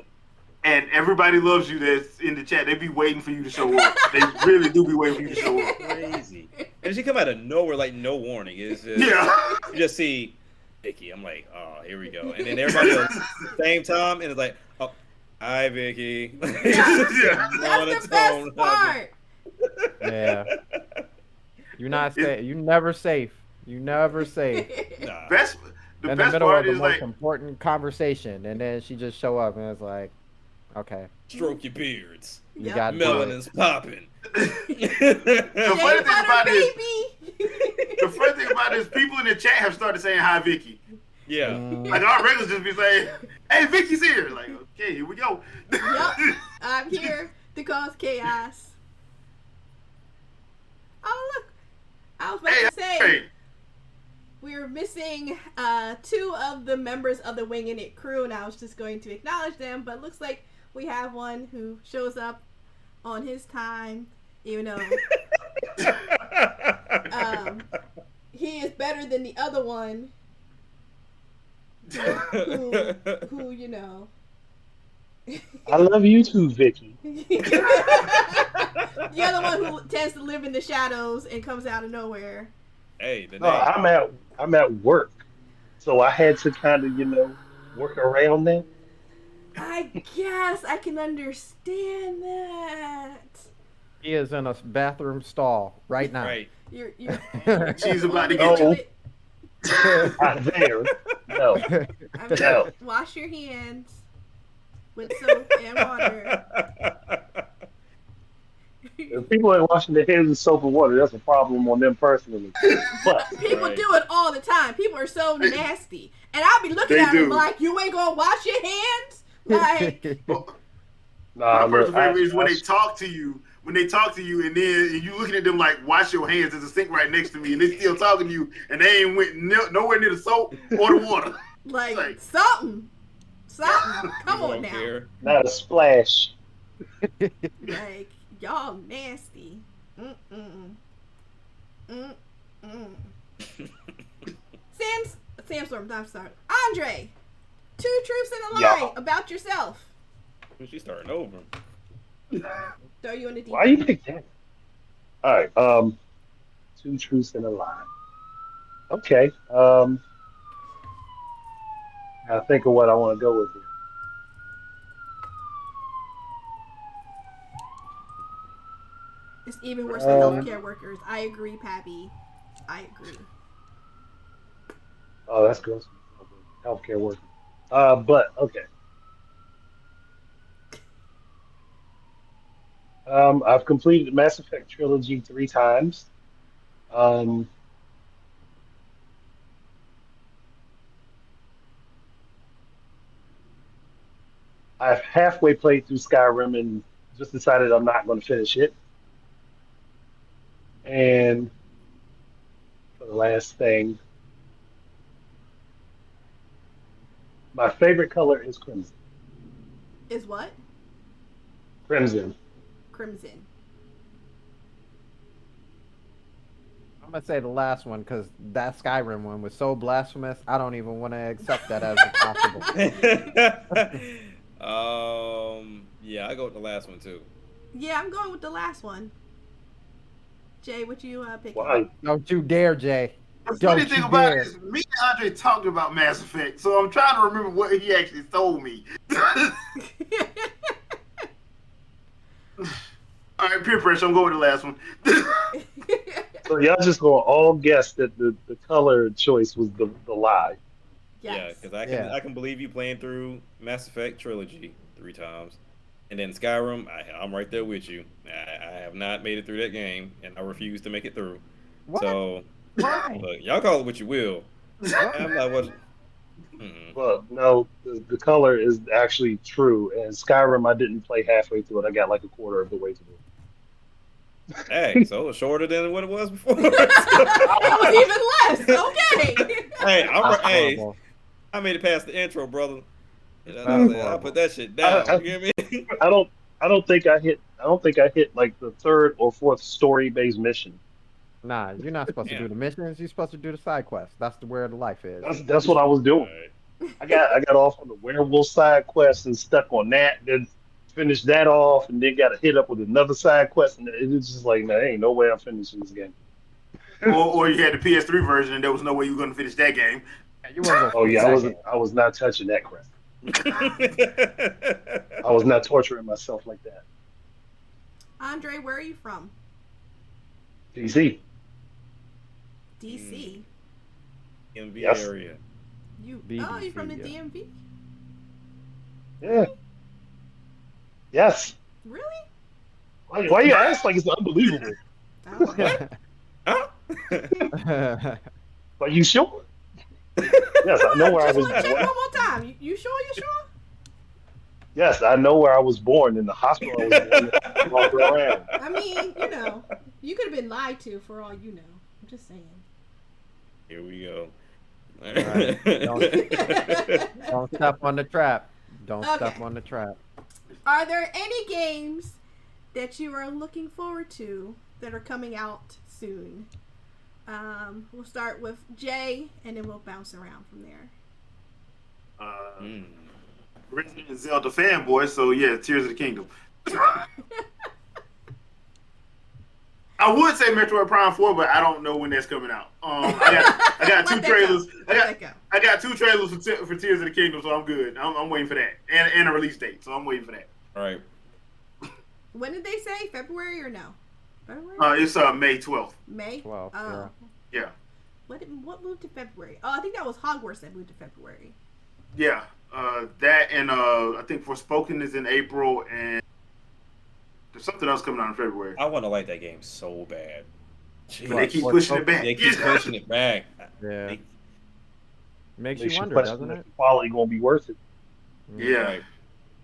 And everybody loves you that's in the chat. They be waiting for you to show up. They really do be waiting for you to show up. Crazy. And she come out of nowhere like no warning. It's just, Yeah. You just see Vicky. I'm like, oh, here we go. And then everybody else at the same time, and it's like, oh, hi, Vicky. Yeah. That's the best part. Yeah. You're not It, safe. You never safe. You never safe. Nah. best the In the best middle of part the is most like important conversation, and then she just show up and it's like, okay, Stroke your beards. you Yep. got to do it. Melanin's popping. the Shea funny thing butter about it is baby. the funny thing about it is people in the chat have started saying hi Vicky. Yeah. Like our regulars just be saying, "Hey, Vicky's here." Like, okay, here we go. Yep. I'm here to cause chaos. Oh look, I was about Hey, to say hey, we were missing two of the members of the Wingin' It crew, and I was just going to acknowledge them, but it looks like we have one who shows up on his time, even though he is better than the other one who you know. I love you too, Vicky. The other one who tends to live in the shadows and comes out of nowhere. Hey, the No, name. I'm at work, so I had to kind of work around that. I guess I can understand that. He is in a bathroom stall right now. Right. You're she's about to going get No. it. Not there. No, I mean, no. wash your hands with soap and water. If people ain't washing their hands with soap and water, that's a problem on them personally. But People Right. do it all the time. People are so nasty, and I'll be looking They at them do. like, "You ain't gonna wash your hands?" Like, nah, My look, personal favorite is when they talk to you. When they talk to you, and then you looking at them like, "Wash your hands." There's a sink right next to me, and they still talking to you, and they ain't went nowhere near the soap or the water. like something. Come You on don't now. care. not a splash. Like, y'all nasty. Mm-mm. Mm-mm. Samstorm, I'm sorry. Andre, two truths and a lie Yeah. about yourself. She's starting over. Throw you in the deep Why you pick that? All right. Two truths and a lie. Okay. I think of what I want to go with here. It's even worse for Um, healthcare workers. I agree, Pappy. I agree. Oh, that's gross. Healthcare worker. But okay. I've completed the Mass Effect trilogy 3 times. Um, I've halfway played through Skyrim and just decided I'm not going to finish it. And for the last thing, my favorite color is crimson. Is what? Crimson. Crimson. I'm gonna say the last one because that Skyrim one was so blasphemous. I don't even want to accept that as possible. Yeah, I go with the last one too. Yeah, I'm going with the last one. Jay, what you picking? Why? Don't you dare, Jay. The funny Don't thing you about dare. it is, me and Andre talked about Mass Effect, so I'm trying to remember what he actually told me. All right, peer pressure. I'm going with the last one. So y'all just gonna all guess that the color choice was the lie. Yes. Yeah, because Yeah. I can believe you playing through Mass Effect trilogy 3 times, and then Skyrim. I'm right there with you. I have not made it through that game, and I refuse to make it through. What? So Why? look, y'all call it what you will. I'm not what. Well, no, the color is actually true. And Skyrim, I didn't play halfway through it. I got like a quarter of the way through it. Hey, so shorter than what it was before. It was even less. Okay. Hey, That's hey, horrible. I made it past the intro, brother. You know, That's I horrible. put that shit down. I- You hear me? I don't think I hit. I don't think I hit like the third or fourth story-based mission. Nah, you're not supposed to Yeah. do the missions. You're supposed to do the side quests. That's where the life is. That's what I was doing. Alright. I got off on the werewolf side quest and stuck on that. Then finished that off, and then got hit up with another side quest, and it was just like, there ain't no way I'm finishing this game. or you had the PS3 version, and there was no way you were going to finish that game. Yeah, you wasn't Oh gonna yeah, finish that I was not touching that crap. I was not torturing myself like that. Andre, where are you from? DC. DC. DMV Yes. area. You BBC, you from the yeah. DMV? Yeah. Yes. Really? Why you ask like it's unbelievable? All right. Huh? Are you sure? Yes, I know where I Just was want to check born. one more time. You sure? You sure? Yes, I know where I was born in the hospital I was born in. Walk around. I mean, you could have been lied to for all you know. I'm just saying. Here we go. Right. Don't step on the trap. Don't step Okay. on the trap. Are there any games that you are looking forward to that are coming out soon? We'll start with Jay, and then we'll bounce around from there. Mm. Resident Zelda fanboy, so yeah, Tears of the Kingdom. I would say Metroid Prime 4, but I don't know when that's coming out. I got two Let that trailers. go. Let that go. I got two trailers for Tears of the Kingdom, so I'm good. I'm waiting for that, and a release date, so I'm waiting for that. All right. When did they say? February or no? February? It's May 12th. May? 12, Oh. Yeah, What moved to February? Oh, I think that was Hogwarts that moved to February. yeah. That and I think Forspoken is in April, and there's something else coming out in February. I want to like that game so bad. But they keep pushing it back. They keep pushing it back. Yeah. They- Makes Makes you you wonder, question doesn't if it? the quality gonna be worth it. Yeah. Right.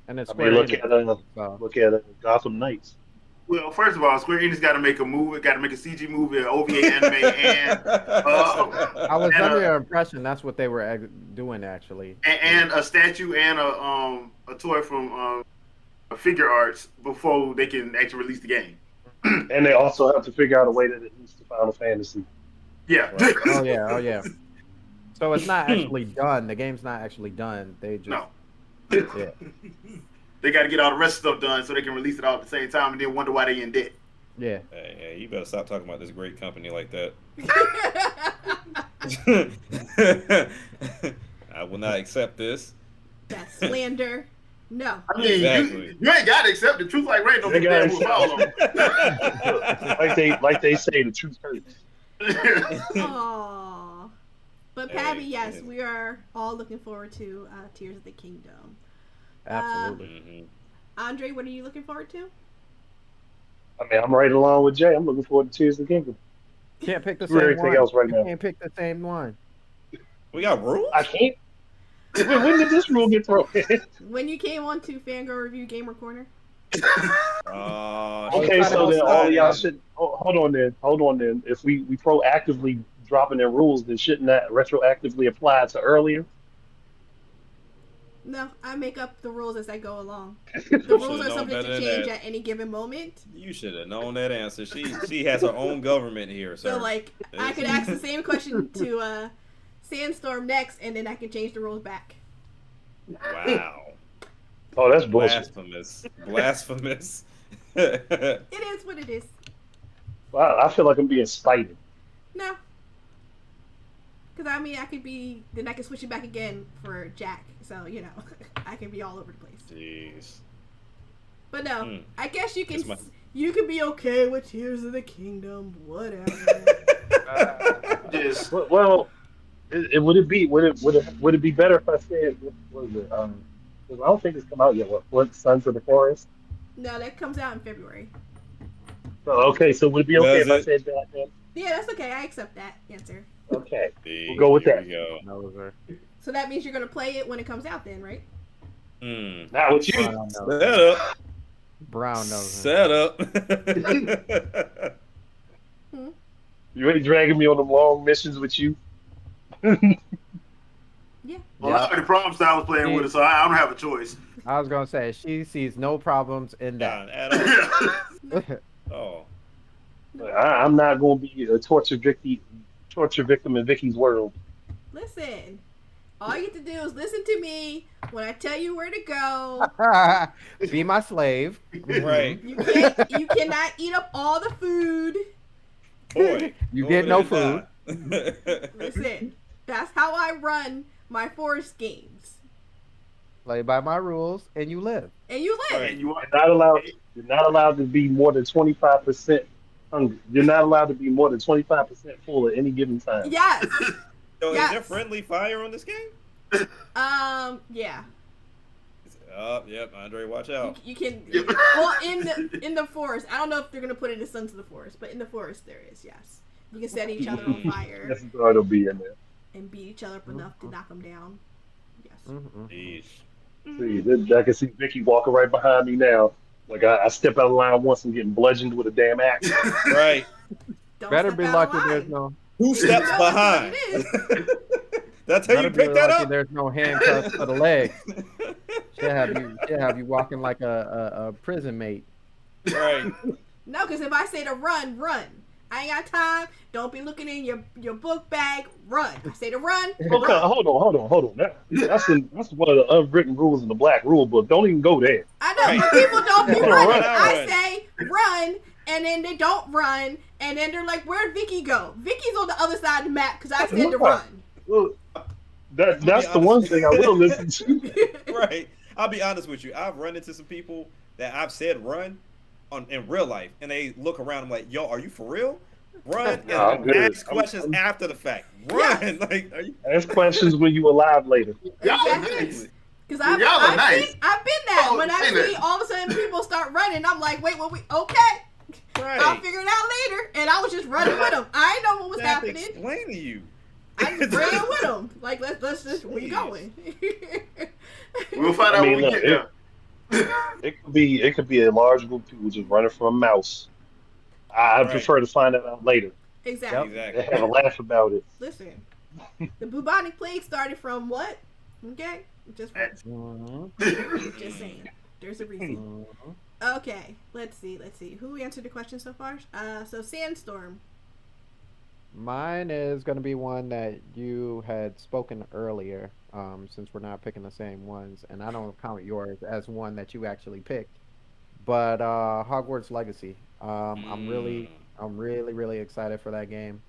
And it's I Square mean, look Enix, so. at Gotham Knights. Well, first of all, Square Enix got to make a movie, got to make a CG movie, an OVA anime, and I was and under a- the impression that's what they were doing, actually. and a statue and a toy from Figure Arts before they can actually release the game. And they also have to figure out a way that it leads to Final Fantasy. Yeah. Right. Oh, yeah, oh, yeah. So it's not actually done. The game's not actually done. They just... No. Yeah. They got to get all the rest of stuff done so they can release it all at the same time, and then wonder why they in debt. Yeah. Hey, you better stop talking about this great company like that. I will not accept this. That's slander. No. I mean, Exactly. you ain't got to accept the truth like rain. Don't They be gotta damn follow like they say, the truth hurts. Aww. But Hey, Pabby, yes, hey. we are all looking forward to Tears of the Kingdom. Absolutely. Mhm. Andre, what are you looking forward to? I mean, I'm right along with Jay. I'm looking forward to Tears of the Kingdom. Can't pick the Screw same everything one. else right You now. can't pick the same one. We got rules? I can't. When did this rule get thrown in? When you came on to Fangirl Review Gamer Corner? Okay, so then all of y'all yeah. should hold on then. If we proactively dropping in rules, then shouldn't that retroactively apply to earlier? No, I make up the rules as I go along. The rules are known subject better to than change that. at any given moment. You should have known that answer. She has her own government here, sir. So, like, I could ask the same question to Sandstorm next, and then I can change the rules back. Wow. Oh, that's bullshit. Blasphemous. It is what it is. I feel like I'm being spited. No. Because, I mean, then I can switch it back again for Jack. So, I can be all over the place. Jeez. But no, I guess you can It's my- you can be okay with Tears of the Kingdom, whatever. Just Well, would it be better if I said what is it? 'Cause I don't think it's come out yet. What Sons of the Forest? No, that comes out in February. So, okay, so would it be okay Does if I it? said that then? Yeah, that's okay. I accept that answer. Okay. See, We'll go with here that. we go. Those are So that means you're gonna play it when it comes out, then, right? Not with you. brown nose. Set up. Brown nose. Set up. You ain't dragging me on them long missions with you. Yeah. well, I already promised I was playing with it, so I don't have a choice. I was gonna say she sees no problems in that. At all. Oh. I'm not going to be a torture victim in Vicky's world. Listen, all you get to do is listen to me when I tell you where to go. Be my slave. Right. You cannot eat up all the food. Boy. You go get over no there and die. Listen, that's how I run my forest games. Play by my rules, and you live. And you live. Right. And you are You're not allowed to be more than 25% hungry. You're not allowed to be more than 25% full at any given time. Yes. So is there Yes. friendly fire on this game? Yeah. Yep, Andre, watch You, out. you can. Well, in the forest. I don't know if they're gonna put it in Sons of the Forest, but in the forest there is. Yes. You can set each other on fire That's why it'll be in there. and beat each other up enough to knock them down. Yes. Jeez. See, I can see Vicky walking right behind me now. Like I step out of line once and getting bludgeoned with a damn axe. Right. Don't Better step be out of lucky there's line. no. Who You steps know what behind? it That's how Better you be pick that lucky up. there's no handcuffs to the legs. She'll have you walking like a prison mate. Right. No, because if I say to run, run. I ain't got time. Don't be looking in your book bag. Run. I say to run. Okay, Run. hold on. That's one of the unwritten rules in the Black Rule Book. Don't even go there. I know, Right. but people don't be Yeah, running. run. I say run, and then they don't run, and then they're like, "Where'd Vicky go?" Vicky's on the other side of the map because I said to run. Look, that's the one thing I will listen to. Right. I'll be honest with you. I've run into some people that I've said run in real life, and they look around. I'm like, "Yo, are you for real?" Run and I'm good. ask questions I'm- after the fact. Yes. Run. Like, are you? Ask questions when you alive later. Y'all are Exactly. nice. Because Y'all are nice. I've been that. Oh, When I say see that. all of a sudden people start running, I'm like, wait, what? Okay, Right. I'll figure it out later. And I was just running with them. I didn't know what was I have to happening. explain to you. I just ran with them. Like let's just we going. We'll find I out mean, when we look, get there. It could be a large group of people just running from a mouse. I Right. prefer to find that out later. Exactly. They Exactly. have a laugh about it. Listen, the bubonic plague started from what? Okay, just just saying. There's a reason. Okay, let's see. Who answered the question so far? So Sandstorm. Mine is going to be one that you had spoken earlier, since we're not picking the same ones, and I don't count yours as one that you actually picked. But Hogwarts Legacy. I'm really excited for that game.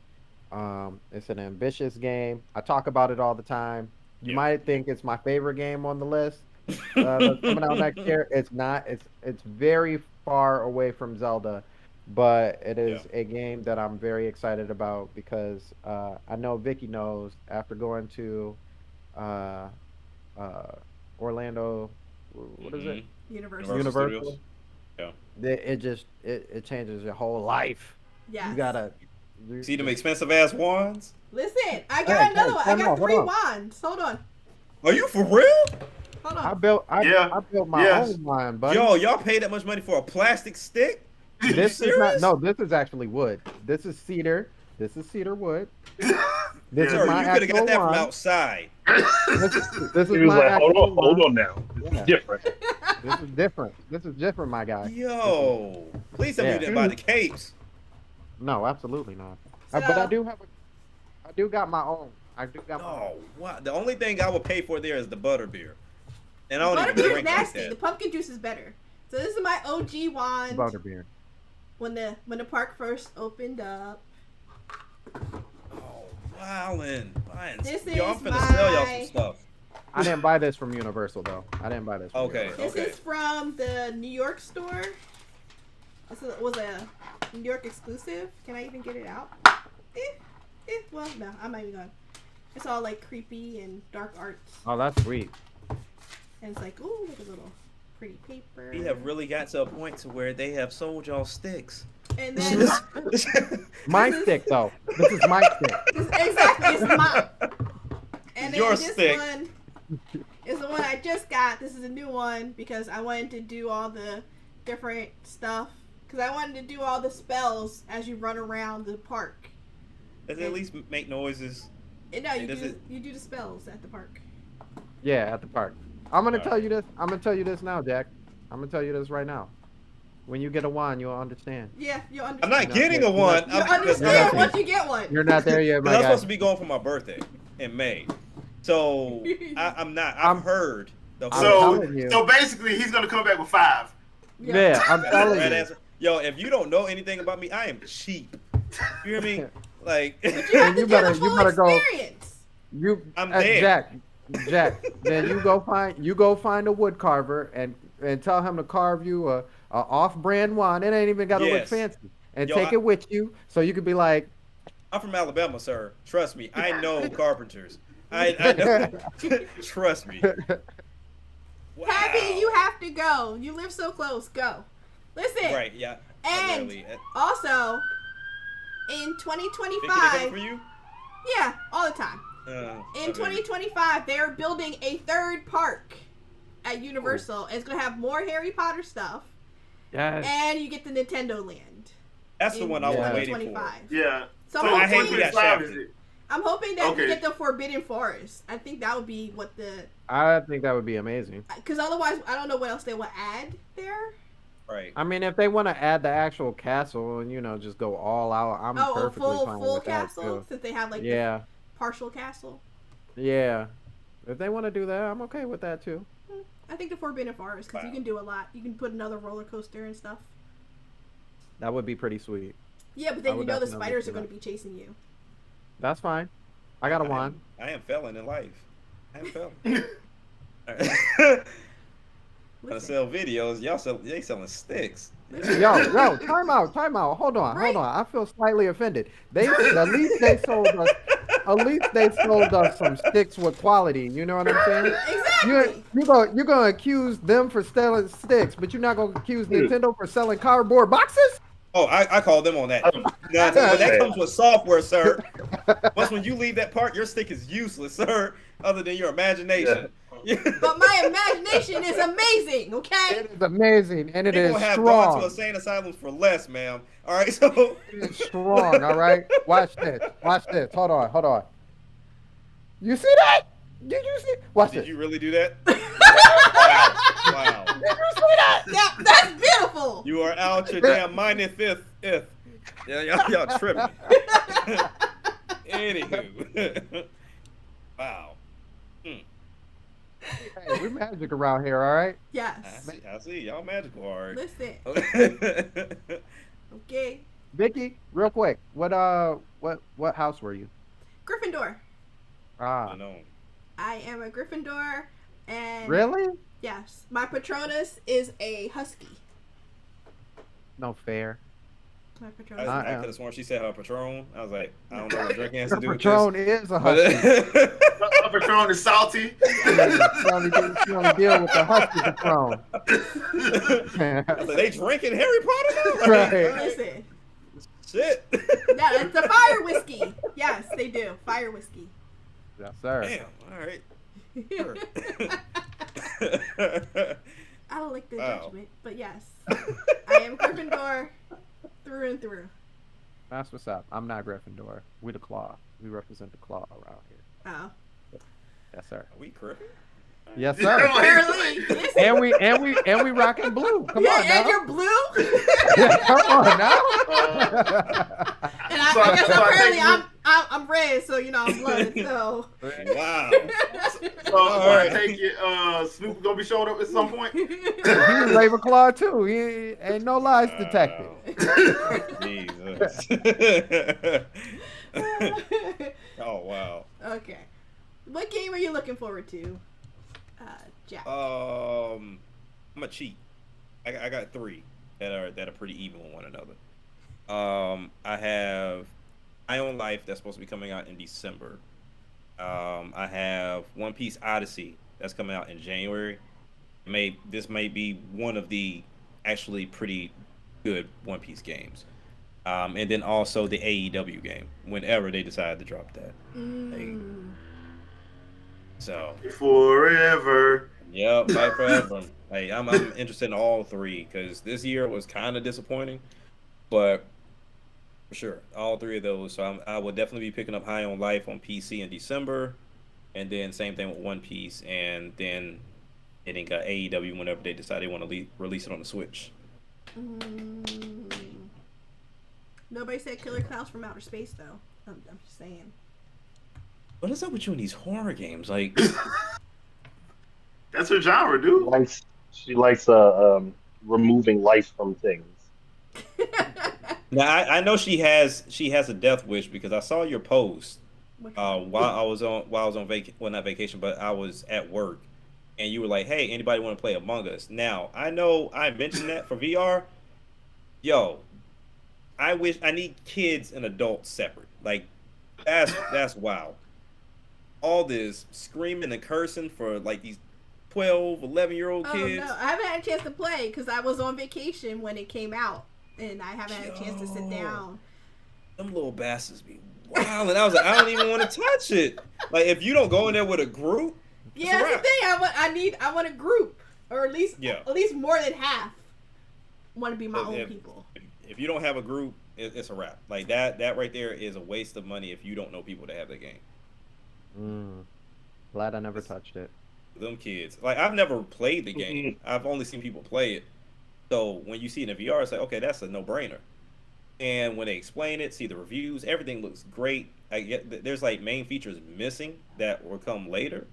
It's an ambitious game. I talk about it all the time. You Yeah. might think it's my favorite game on the list. That's coming out next year. It's not. It's very far away from Zelda, but it is a game that I'm very excited about because I know Vicky knows after going to uh, uh, Orlando. What is it? Universal. Universal. Studios. Yeah. It changes your whole life. Yes. You gotta See them expensive ass wands? Listen, I got Hey, another hey, one. I hold got on, 3 hold on. wands. Hold on. Are you for real? Hold I on. built Yeah. I built my Yes. own line, buddy. Yo, y'all pay that much money for a plastic stick? This is serious? not. No, this is actually wood. This is cedar. This is cedar wood. This Sir, is my you could have got actual that from wine. outside. This He is was my like, actual hold wine. on now. This Yeah. is different. This is different. This is different, my guy. Yo. Please tell me you Yeah. didn't buy the capes. No, absolutely not. But I do have I do got my own. I do got my own. Oh, wow. The only thing I would pay for there is the butter beer. And I don't even Butterbeer is drink like nasty. that. The pumpkin juice is better. So this is my OG wand. Butterbeer. When the park first opened up. Oh, wildin'. This Yo, I'm is finna sell y'all my- some stuff. I didn't buy this from Universal though. I didn't buy this. From Okay. Universal. This is from the New York store. This was a New York exclusive. Can I even get it out? Well, no, I'm not even going. It's all like creepy and dark arts. Oh, that's sweet. And it's like, ooh, look at a little pretty paper. We have really got to a point to where they have sold y'all sticks. And then My This is- stick though. This is my stick. exactly, it's mine. And then Your this stick. one is the one I just got. This is a new one because I wanted to do all the different stuff. Because I wanted to do all the spells as you run around the park. Does it at least make noises? And no, Does it- you do the spells at the park. Yeah, at the park. I'm gonna Alright. tell you this. I'm gonna tell you this now, Jack. I'm gonna tell you this right now. When you get a wand, you'll understand. Yeah, you'll I'm understand. not No, getting yeah, a one. You'll I'm, understand not- once you get one. You're not there yet, I'm my guy. supposed to be going for my birthday in May. So I'm not. I've heard the I'm whole telling you. So basically, he's gonna come back with 5. Yeah, I'm telling red you. ass. Yo, if you don't know anything about me, I am cheap. You hear me? Like, You have And to you get better- the you full better go- experience. You, I'm there. Jack. Then you go find a wood carver and tell him to carve you a off-brand wand. It ain't even got to look Yes. fancy. and Yo, take it with you, so you could be like, I'm from Alabama, sir. Trust me, I know carpenters. I know. Trust me. Happy, Wow. you have to go. You live so close. Go. Listen. Right? Yeah. I And rarely. also, in Vicky, they coming 2025, for you? yeah, all the time. In Okay. 2025, they're building a third park at Universal. And it's going to have more Harry Potter stuff. yes, And you get the Nintendo Land. That's the in one I was Yeah. waiting for. 2025. Yeah. So So I hate we got 2025 is shafted. it? I'm hoping that we Okay. get the Forbidden Forest. I think that would be what the... I think that would be amazing. Because otherwise, I don't know what else they will add there. Right. I mean, if they want to add the actual castle and just go all out, I'm Oh, a perfectly fine full with castle? that too. Since they have, like, the Yeah, partial castle. yeah. If they want to do that, I'm okay with that too. I think the Forbidden Forest, because you Wow. can do a lot. You can put another roller coaster and stuff. That would be pretty sweet. Yeah, but I then you would know the definitely spiders do are going that. to be chasing you. That's fine. I got a wand. I am failing in life. I am failing. Trying to Listen, sell videos, they selling sticks. Yo, time out. Hold on. Right. I feel slightly offended. At least they sold us some sticks with quality. You know what I'm saying? exactly. You're gonna accuse them for selling sticks, but you're not gonna accuse Nintendo for selling cardboard boxes? Oh, I call them on that. Now, but that comes with software, sir. Once when you leave that part, your stick is useless, sir. Other than your imagination. But my imagination is amazing, okay? It is amazing, and it People is have gone strong. to insane asylums for less, ma'am. All right, so It is strong. All right. Watch this. Hold on. You see that? Did you see? Watch did this. you really do that? Wow. Did you see that? Yeah, that's beautiful. You are out your damn mind if. Yeah, y'all tripping. Anywho. Wow. Hey, we magic around here, all right? Yes. I see. Y'all magical, all right. Listen, okay. Vicky, real quick, what house were you? Gryffindor. Ah, I know. I am a Gryffindor, and really? yes, my Patronus is a Husky. No fair. My I Patronus. could have sworn she said her Patron. I was like, I don't know what drinking has to Her do with Patron this. is a husky. Her Patron is salty. She only deal with the husky Patron. So they drinking Harry Potter now? Right. Listen, Shit. yeah, it's the fire whiskey. Yes, they do fire whiskey. Yes, sir. Damn. All right. Sure. I don't like the Wow. judgment, but yes, I am Gryffindor through and through. That's what's up. I'm not Gryffindor. We the Claw. We represent the Claw around here. Oh, Yes, sir. Are we crooked? Yes, sir. apparently. Listen. and we rocking blue. Come Yeah, on and now. you're blue. Come on now. And So I I- guess so I apparently think I'm red, so I'm blood. So Wow. So I take it, Snoop gonna be showing up at some point. He Ravenclaw too. He ain't no lies detected. Jesus. Oh wow. okay, what game are you looking forward to, Jack? I'm a cheat. I got three that are pretty even with one another. I have Eye on Life that's supposed to be coming out in December. I have One Piece Odyssey that's coming out in January. This may be one of the actually pretty good One Piece games. And then also the AEW game whenever they decide to drop that. So Forever. yep, fight forever. Hey, I'm interested in all three because this year was kind of disappointing, but for sure, all three of those. So I will definitely be picking up High on Life on PC in December, and then same thing with One Piece, and then hitting AEW whenever they decide they want to release it on the Switch. Nobody said Killer Clowns from Outer Space though. I'm just saying. What is up with you in these horror games? Like, That's her genre, dude. She likes removing life from things. now I know she has a death wish because I saw your post while I was on not vacation, but I was at work, and you were like, "Hey, anybody want to play Among Us?" Now I know I mentioned that for VR. Yo, I wish I need kids and adults separate. Like that's wow. All this screaming and cursing for like these 12, 11-year-old Oh no, kids. I haven't had a chance to play because I was on vacation when it came out, and I haven't had a chance to sit Yo, down. them little bastards be wild. And I was like, I don't even want to touch it. Like if you don't go in there with a group, it's a Yeah, that's the wrap. thing. I want a group, or Yeah. at least more than half want to be my If, own if people. if you don't have a group, it's a wrap. Like that right there is a waste of money if you don't know people to have that game. Mm, glad I never It's, touched it. them kids. Like I've never played the game. Mm-mm. I've only seen people play it. So when you see it in VR, it's like, okay, that's a no brainer. And when they explain it, see the reviews, everything looks great. I get there's like main features missing that will come later,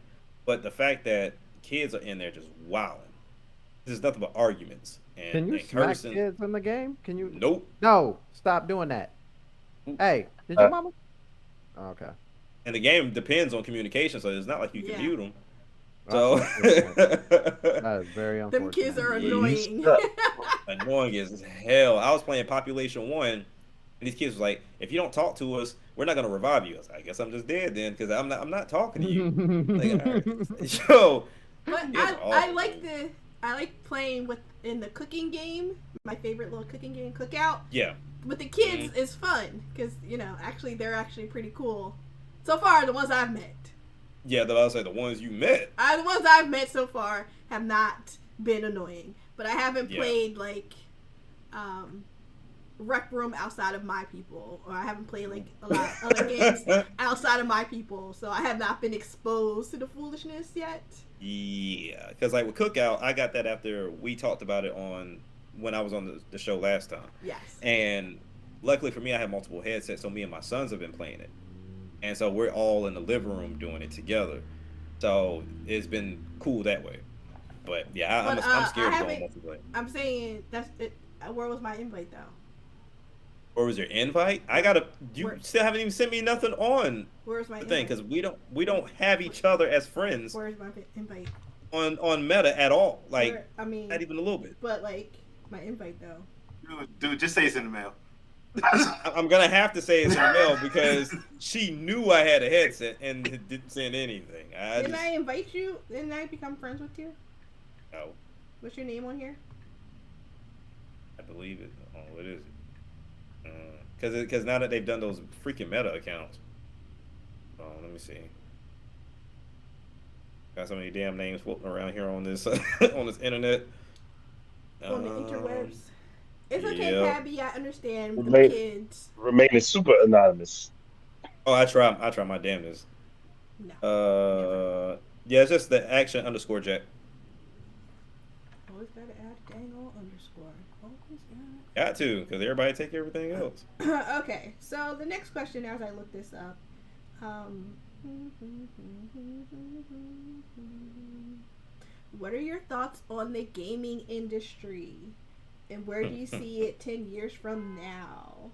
but the fact that kids are in there just wilding. There's nothing but arguments Can you and smack cursing. kids in the game? Can you? Nope. No, stop doing that. Hey, did your Uh, mama? Oh, okay, And the game depends on communication, so it's not like you can Yeah. mute them. that's So unfortunate. That is very Them kids unfortunate. are yeah, you annoying. stuck. annoying as hell. I was playing Population One, and these kids was like, "If you don't talk to us, we're not gonna revive you." I was like, "I guess I'm just dead then, because I'm not talking to you." Like, all right, yo, But kids are I awful, like dude. I like playing with in the cooking game. My favorite little cooking game, Cookout. Yeah, With the kids is fun because actually they're actually pretty cool. So far, the ones I've met, yeah. I was like the ones you met. the ones I've met so far have not been annoying. But I haven't Yeah. played like um, Rec Room outside of my people, or I haven't played like a lot of other games outside of my people. So I have not been exposed to the foolishness yet. Yeah, because like with Cookout, I got that after we talked about it on when I was on the show last time, Yes. and luckily for me, I have multiple headsets, so me and my sons have been playing it. And so we're all in the living room doing it together. So it's been cool that way. But yeah, But I'm I scared of going haven't. multiplayer. I'm saying that's it. Where was my invite though? Or was your invite? I gotta. You Where still haven't even sent me nothing on Where's my the thing invite? because we don't have each other as friends Where's my invite? on Meta at all. Like Where, I mean, not even a little bit. but like my invite though. Dude, just say it's in the mail. I'm gonna have to say it's in the mail because she knew I had a headset and didn't send anything. I Didn't just I invite you? Didn't I become friends with you? no. What's your name on here? I believe it. Oh, what is it? Because now that they've done those freaking Meta accounts. Oh, let me see. Got so many damn names floating around here on this on this internet. On the interwebs. It's okay, yeah. Pabby. I understand the Remain, kids. remaining super anonymous. Oh, I try my damnedest. No. Yeah, it's just the action underscore Jack. Always gotta add dang old underscore. Always Got to, because everybody take everything else. gotta. Okay, so the next question as I look this up. Um, what are your thoughts on the gaming industry? And where do you see it 10 years from now?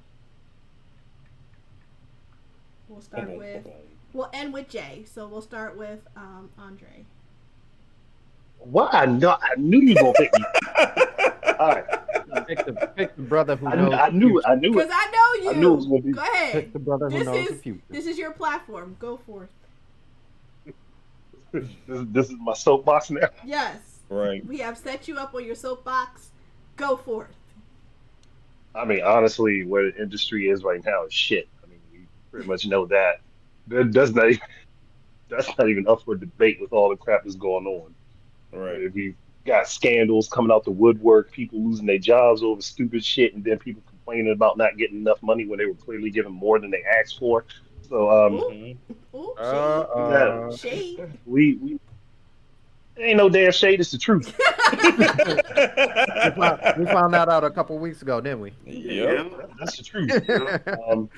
We'll start with, we'll end with Jay. So we'll start with Andre. Why? I knew you were gonna pick me. All right. Pick the brother who knows I the knew future. I knew Because it. I know I knew it was you. gonna be. Go Pick ahead. the brother who This knows the is future. this is your platform. Go forth. This is my soapbox now. Yes. Right. We have set you up on your soapbox. Go forth. I mean, honestly, where the industry is right now is shit. I mean, we pretty much know that. That's not even, that's not even up for debate with all the crap that's going on. Right. If you got scandals coming out the woodwork, people losing their jobs over stupid shit, and then people complaining about not getting enough money when they were clearly given more than they asked for. So, Ooh, Mm-hmm. ooh, Uh, we got uh. shade. we ain't no damn shade. It's the truth. Shade. We found that out a couple weeks ago, didn't we? Yep. That's the truth. Yeah. Um,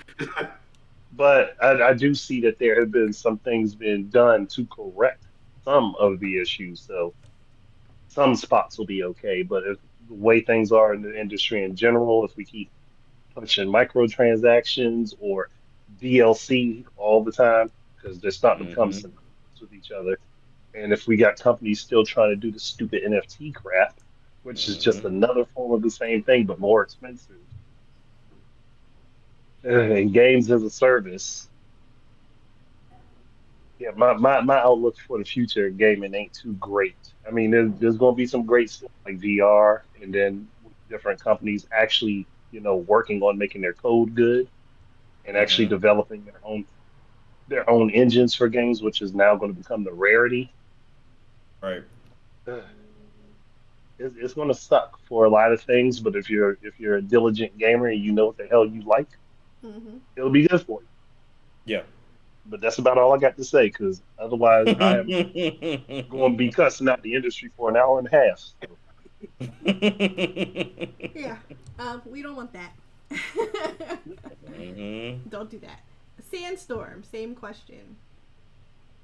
but I do see that there have been some things being done to correct some of the issues. So some spots will be okay. But if the way things are in the industry in general, if we keep pushing microtransactions or DLC all the time, because they're starting to become Mm-hmm. synonymous with each other. And if we got companies still trying to do the stupid NFT crap, which is just Mm-hmm. another form of the same thing but more expensive, and games as a service. Yeah, my outlook for the future of gaming ain't too great. I mean, there's going to be some great stuff like VR, and then with different companies actually, working on making their code good and actually Mm-hmm. developing their own engines for games, which is now going to become the rarity. Right. It's going to suck for a lot of things, but if you're a diligent gamer and you know what the hell you like, Mm-hmm. it'll be good for you. Yeah. But that's about all I got to say, because otherwise I am going to be cussing out the industry for an hour and a half. So, Yeah. We don't want that. hmm Don't do that. Sandstorm, same question.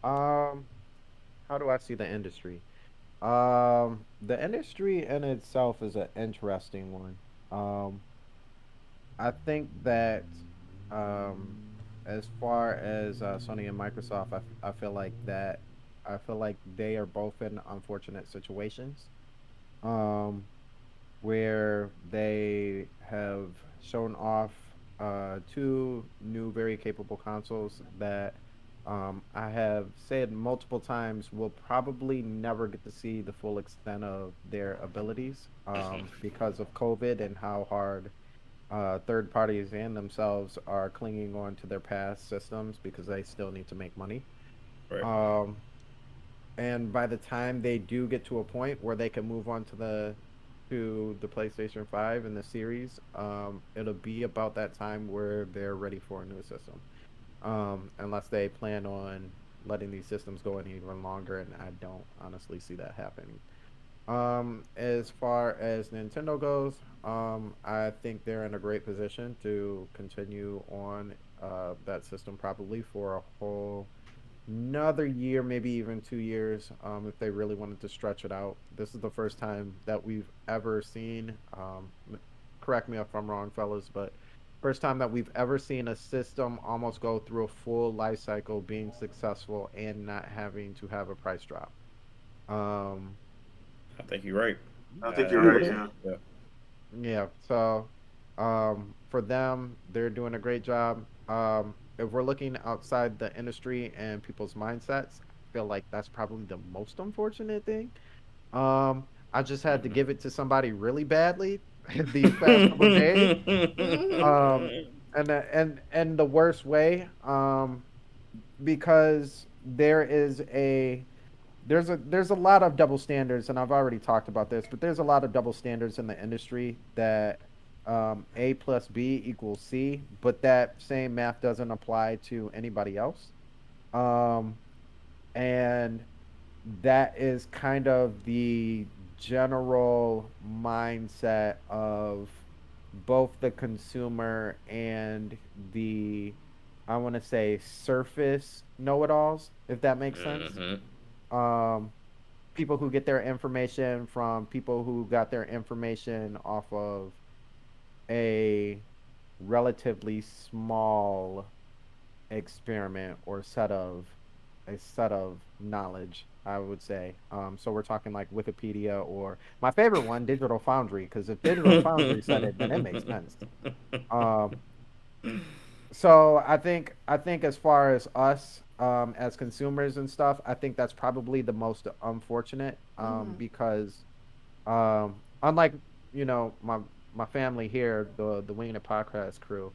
Um, how do I see the industry? The industry in itself is an interesting one. Um, I think that um, as far as Sony and Microsoft, I feel like that I feel like they are both in unfortunate situations. Um, where they have shown off two new very capable consoles that I have said multiple times will probably never get to see the full extent of their abilities because of COVID and how hard third parties and themselves are clinging on to their past systems because they still need to make money. Right. Um, and by the time they do get to a point where they can move on to the PlayStation 5 and the series, it'll be about that time where they're ready for a new system. Unless they plan on letting these systems go in even longer, and I don't honestly see that happening. As far as Nintendo goes, I think they're in a great position to continue on that system probably for a whole another year, maybe even 2 years, if they really wanted to stretch it out. This is the first time that we've ever seen. Correct me if I'm wrong, fellas, but first time that we've ever seen a system almost go through a full life cycle, being successful and not having to have a price drop. Um, I think you're right. I think you're right. Yeah. Yeah. Yeah, so for them, they're doing a great job. If we're looking outside the industry and people's mindsets, I feel like that's probably the most unfortunate thing. I just had to give it to somebody really badly these past couple of days. Mm-hmm. Um, and the worst way, because there's a lot of double standards, and I've already talked about this, but there's a lot of double standards in the industry that A plus B equals C, but that same math doesn't apply to anybody else. Um, and that is kind of the general mindset of both the consumer and the, I want to say, surface know it alls, if that makes sense. hmm Um, People who get their information from people who got their information off of a relatively small experiment or set of knowledge, I would say. So we're talking like Wikipedia or my favorite one, Digital Foundry, because if Digital Foundry said it, then it makes sense. Um, so I think as far as us as consumers and stuff, I think that's probably the most unfortunate Mm-hmm. because unlike my family here, the Wingin' It podcast crew,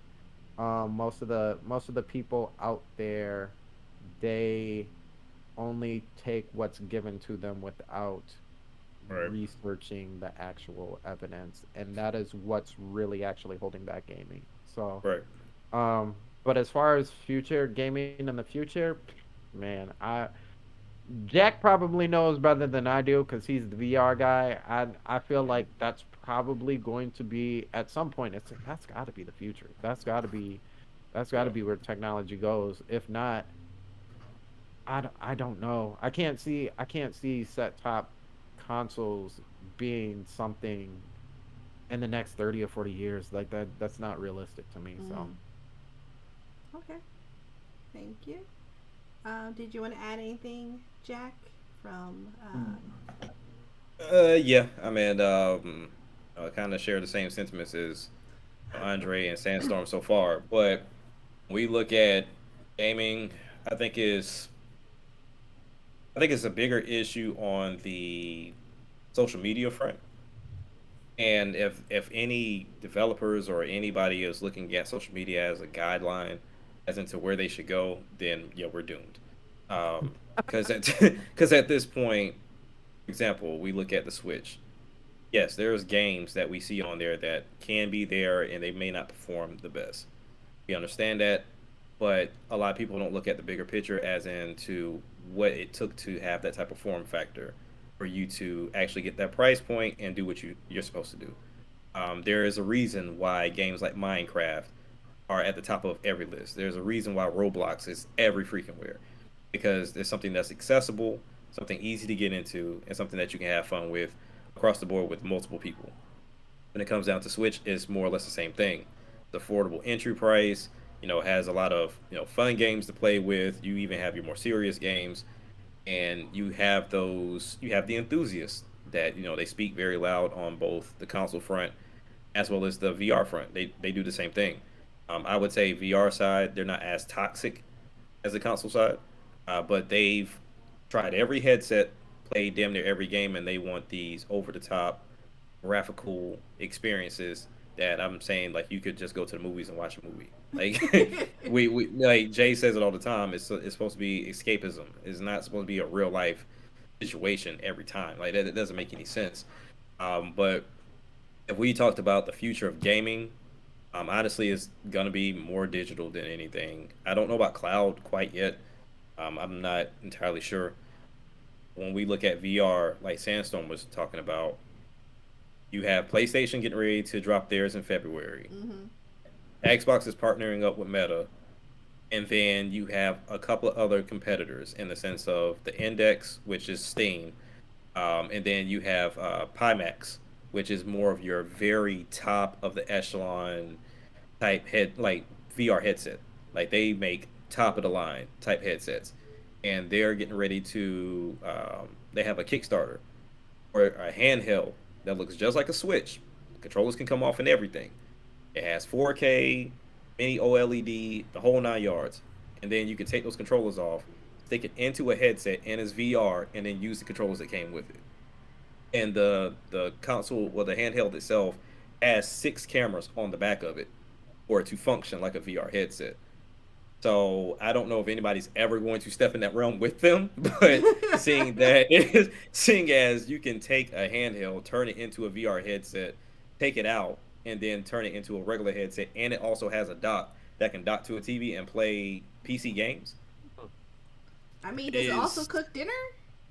most of the people out there, they only take what's given to them without Right. researching the actual evidence, and that is what's really actually holding back gaming. So, Right. but as far as future gaming in the future, man, Jack probably knows better than I do because he's the VR guy. I feel like that's probably going to be at some point. That's got to be the future. That's got to Yeah. be where technology goes. If not, I don't know. I can't see set top consoles being something in the next 30 or 40 years. Like that's not realistic to me. So Mm. Okay. Thank you. Did you want to add anything, Jack? From Yeah. I mean, I kind of share the same sentiments as Andre and Sandstorm so far. But we look at gaming, I think is I think it's a bigger issue on the social media front. And if any developers or anybody is looking at social media as a guideline as into where they should go, then yeah, we're doomed. Because because at this point, for example, we look at the Switch. Yes, there's games that we see on there that can be there and they may not perform the best. We understand that, but a lot of people don't look at the bigger picture as into what it took to have that type of form factor for you to actually get that price point and do what you're supposed to do. There is a reason why games like Minecraft are at the top of every list. There's a reason why Roblox is every freaking where, because there's something that's accessible, something easy to get into, and something that you can have fun with across the board with multiple people. When it comes down to Switch, it's more or less the same thing. The affordable entry price, has a lot of fun games to play with. You even have your more serious games, and you have the enthusiasts that they speak very loud on both the console front as well as the VR front. They do the same thing. I would say VR side, they're not as toxic as the console side, but they've tried every headset, played damn near every game, and they want these over the top graphical experiences that I'm saying like you could just go to the movies and watch a movie. Like we like Jay says it all the time. It's supposed to be escapism. It's not supposed to be a real life situation every time. Like that it doesn't make any sense. But if we talked about the future of gaming, honestly, it's gonna be more digital than anything. I don't know about cloud quite yet. I'm not entirely sure. When we look at VR, like Sandstorm was talking about, you have PlayStation getting ready to drop theirs in February. Mm-hmm. Xbox is partnering up with Meta, and then you have a couple of other competitors in the sense of the Index, which is Steam, and then you have Pimax, which is more of your very top of the echelon type head like VR headset. Like they make top of the line type headsets, and they're getting ready to. They have a Kickstarter or a handheld that looks just like a Switch. Controllers can come off and everything. It has 4K, mini OLED, the whole 9 yards. And then you can take those controllers off, stick it into a headset and it's VR, and then use the controllers that came with it. And the console, well, the handheld itself has 6 cameras on the back of it for it to function like a VR headset. So I don't know if anybody's ever going to step in that realm with them, but seeing as you can take a handheld, turn it into a VR headset, take it out, and then turn it into a regular headset, and it also has a dock that can dock to a TV and play PC games. I mean, does it also Is cook dinner?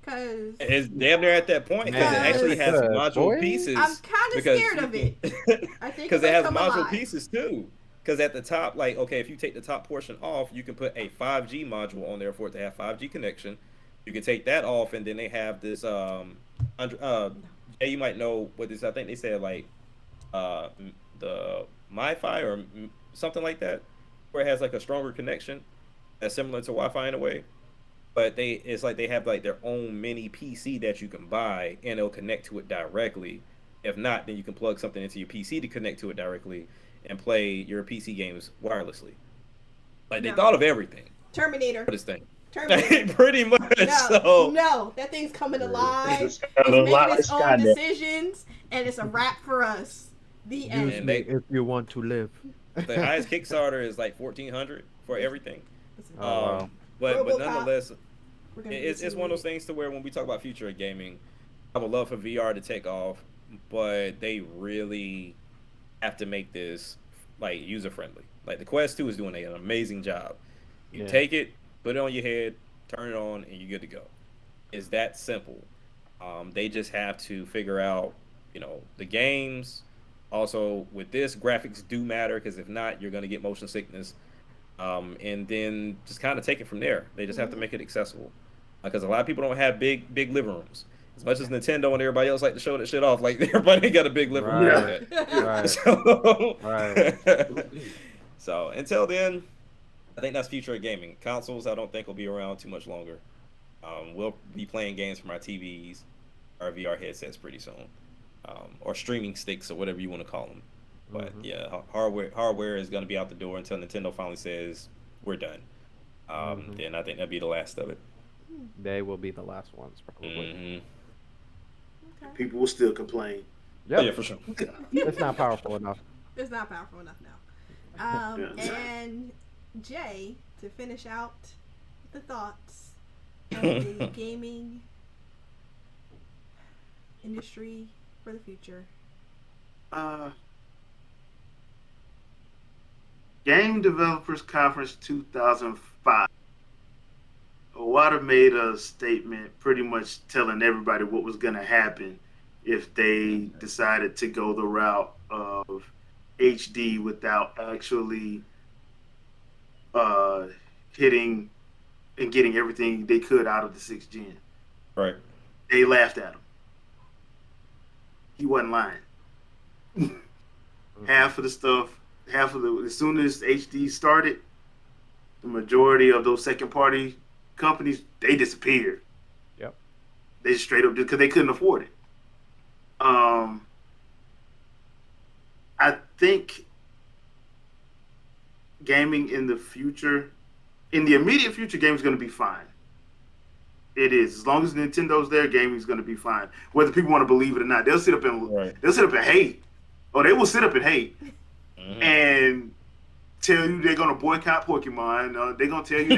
Cause It's damn near at that point because it Man, actually has module boy. I'm pieces. kind of Because scared you of it. can, I think it because it might has come module alive. pieces too. Because at the top, like okay, if you take the top portion off, you can put a 5G module on there for it to have 5G connection. You can take that off, and then they have this. Jay, you might know what this. I think they said like uh, the MiFi or something like that, where it has like a stronger connection that's similar to Wi-Fi in a way. But it's like they have like their own mini PC that you can buy, and it'll connect to it directly. If not, then you can plug something into your PC to connect to it directly and play your PC games wirelessly. Like they No. thought of everything Terminator. for this thing. Terminator. Pretty much. No, So no, that thing's coming alive. It sounded a It's lot making like its own Skynet. decisions, and it's a wrap for us. The Use end. and me they if you want to live. the highest Kickstarter is like 1,400 for everything. Listen, Oh wow. But RoboCop. nonetheless, we're gonna it's one of those things to where when we talk about future of gaming, I would love for VR to take off, but they really have to make this like user friendly. Like the Quest 2 is doing an amazing job. You Yeah. take it, put it on your head, turn it on, and you're good to go. It's that simple. They just have to figure out, the games. Also, with this, graphics do matter because if not, you're going to get motion sickness. And then just kind of take it from there. They just have to make it accessible because a lot of people don't have big living rooms. As much as Nintendo and everybody else like to show that shit off, like everybody ain't got a big living room Right. like that. Right. So, Right. so until then, I think that's future of gaming. Consoles, I don't think will be around too much longer. We'll be playing games from our TVs, our VR headsets pretty soon, or streaming sticks or whatever you want to call them. But Mm-hmm. yeah, hardware is going to be out the door until Nintendo finally says we're done. Mm-hmm. Then I think that'll be the last of it. Hmm. They will be the last ones, probably. Hmm. And Okay. people will still complain. Oh yeah, Yep. for sure. It's not powerful enough. It's not powerful enough now. Yeah. And Jay, to finish out the thoughts of the gaming industry for the future. Uh, Game Developers Conference 2005. Iwata made a statement pretty much telling everybody what was going to happen if they decided to go the route of HD without actually uh, hitting and getting everything they could out of the sixth gen. Right. They laughed at him. He wasn't lying. Mm-hmm. Half of the stuff, half of the, as soon as HD started, the majority of those second party companies, they disappeared. Yep. They just straight up because they couldn't afford it. Um, I think gaming in the future, in the immediate future, gaming's going to be fine. It is, as long as Nintendo's there, gaming's going to be fine. Whether people want to believe it or not, Right. they'll sit up and hate. Oh, they will sit up and hate Hmm. and tell you they're going to boycott Pokemon. They're going to tell you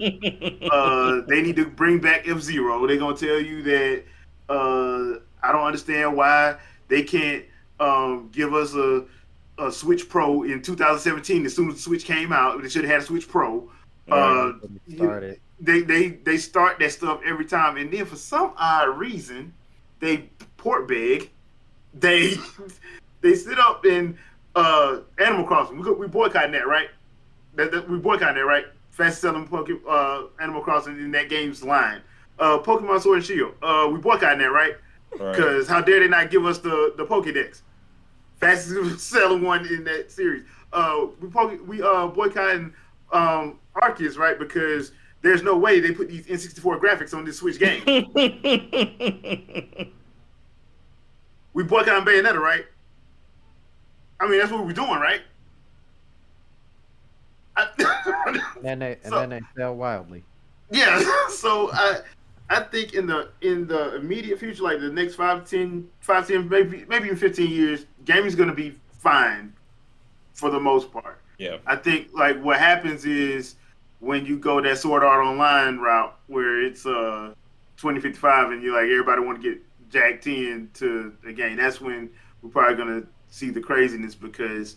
that they need to bring back F Zero. They're gonna tell you that I don't understand why they can't give us a Switch Pro in 2017. As soon as the Switch came out, they should have had a Switch Pro. Right. Uh, Don't get me you, started. they start that stuff every time, and then for some odd reason, they port beg. They they sit up in Animal Crossing. We boycotting that, right? We boycotting that, right? Fastest selling Animal Crossing in that game's line. Pokemon Sword and Shield. We boycotting that, right? Right. Because how dare they not give us the Pokedex? Fastest selling one in that series. We boycotting Arceus, right? Because there's no way they put these N64 graphics on this Switch game. We boycotting Bayonetta, right? I mean, that's what we're doing, right? And So then they sell wildly. yeah, so I think in the immediate future, like the next 5, 10, maybe even 15 years, gaming's gonna be fine for the most part. Yeah. I think like what happens is when you go that Sword Art Online route where it's 2055 and you like everybody want to get jacked in to the game. That's when we're probably gonna see the craziness because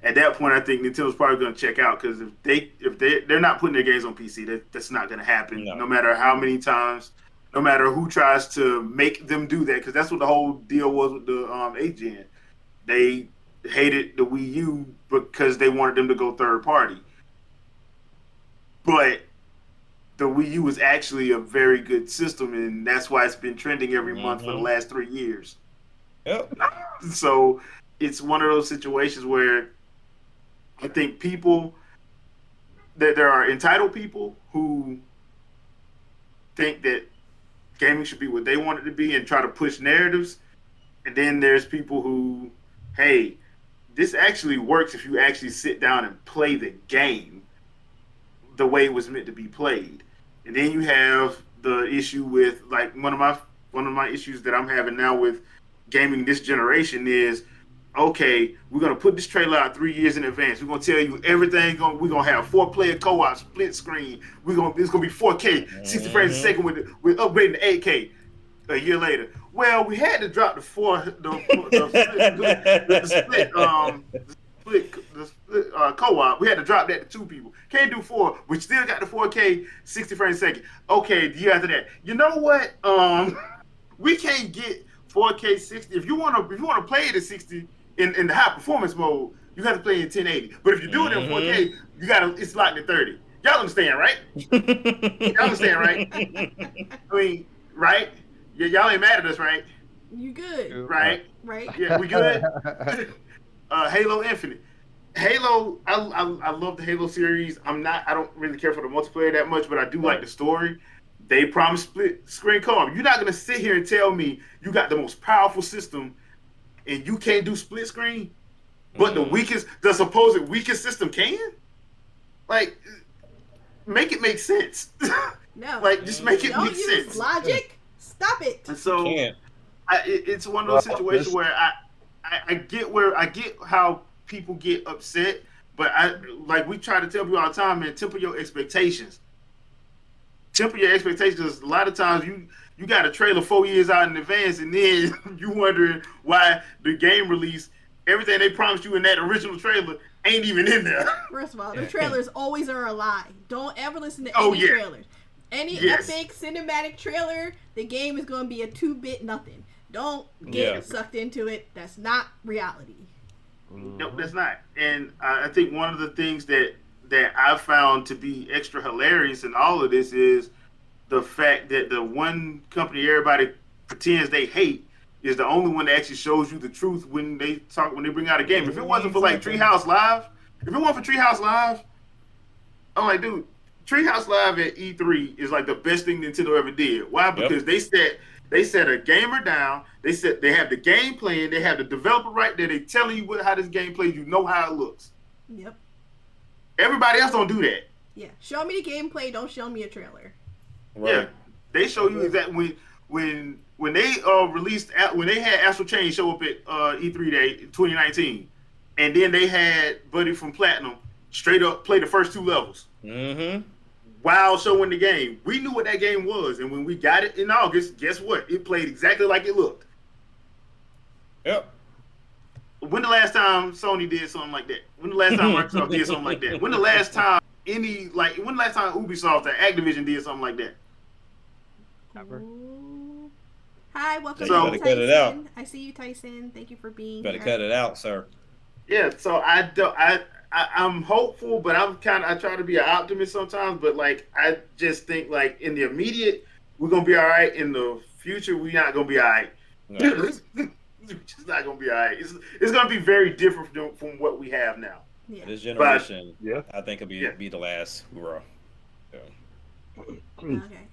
at that point, I think Nintendo's probably going to check out because if they're not putting their games on PC, that's not going to happen. No. No matter how many times, no matter who tries to make them do that, because that's what the whole deal was with the 8 gen. They hated the Wii U because they wanted them to go third party, but the Wii U was actually a very good system, and that's why it's been trending every month for the Hmm. last 3 years. Yep. So it's one of those situations where I think people that there are entitled people who think that gaming should be what they want it to be and try to push narratives, and then there's people who, hey, this actually works if you actually sit down and play the game the way it was meant to be played. And then you have the issue with like one of my issues that I'm having now with gaming this generation is okay, we're gonna put this trailer out 3 years in advance. We're gonna tell you everything. We're gonna have 4 player co-op, split screen. It's gonna be 4K, 60 frames a Hmm. second with upgrading to 8K. A year later, well, we had to drop the split co-op. We had to drop that to 2 people. Can't do 4. We still got the 4K, 60 frames a second. Okay, the year after that, you know what? We can't get 4K 60. If you wanna play it at 60 in the high performance mode, you have to play in 1080. But if you do it in Hmm. 4K, it's locked at 30. Y'all understand, right? Y'all understand, right? I mean, right? Y'all ain't mad at us, right? You good, Right? right? Yeah, we good. Halo Infinite. Halo, I love the Halo series. I don't really care for the multiplayer that much, but I do like Right. the story. They promised split screen co-op. You're not gonna sit here and tell me you got the most powerful system and you can't do split screen, but Mm. the supposed weakest system can. Like, make it make sense. No. Like, just make it Don't make use sense. logic. Stop it. And You so can't. it's one of those Well, situations this where I get how people get upset, but I like we try to tell people all the time, man, temper your expectations. Temper your expectations. A lot of times you got a trailer 4 years out in advance, and then you wondering why the game release, everything they promised you in that original trailer ain't even in there. First of all, the trailers always are a lie. Don't ever listen to Oh, any yeah. trailers. Any Yes. epic cinematic trailer, the game is going to be a 2-bit nothing. Don't Yeah. get sucked into it. That's not reality. Nope, that's not. And I think one of the things that I found to be extra hilarious in all of this is the fact that the one company everybody pretends they hate is the only one that actually shows you the truth when they bring out a game. If it wasn't for like Exactly. Treehouse Live, if it wasn't for Treehouse Live, I'm like, dude, Treehouse Live at E3 is like the best thing Nintendo ever did. Why? Because they set a gamer down. They have the game playing. They have the developer right there. They telling you how this game plays. You know how it looks. Yep. Everybody else don't do that. Yeah. Show me the gameplay. Don't show me a trailer. Right. Yeah, they show you exactly when they released when they had Astral Chain show up at E3 Day 2019, and then they had Buddy from Platinum straight up play the first 2 levels Mm-hmm. while showing the game. We knew what that game was, and when we got it in August, guess what? It played exactly like it looked. Yep. When the last time Sony did something like that? When the last time Microsoft did something like that? When the last time when the last time Ubisoft or Activision did something like that? Never. Ooh. Hi, welcome So- to You better cut it out. Tyson. I see you, Tyson. Thank you for being Better here. cut it out, sir. Yeah, so I'm hopeful, but I try to be an optimist sometimes, but like I just think like in the immediate we're gonna be all right. In the future, we're not gonna be all right. No. It's just not gonna be all right. It's gonna be very different from what we have now. Yeah. This generation, yeah. I think, will be the last hoorah. Yeah. Okay.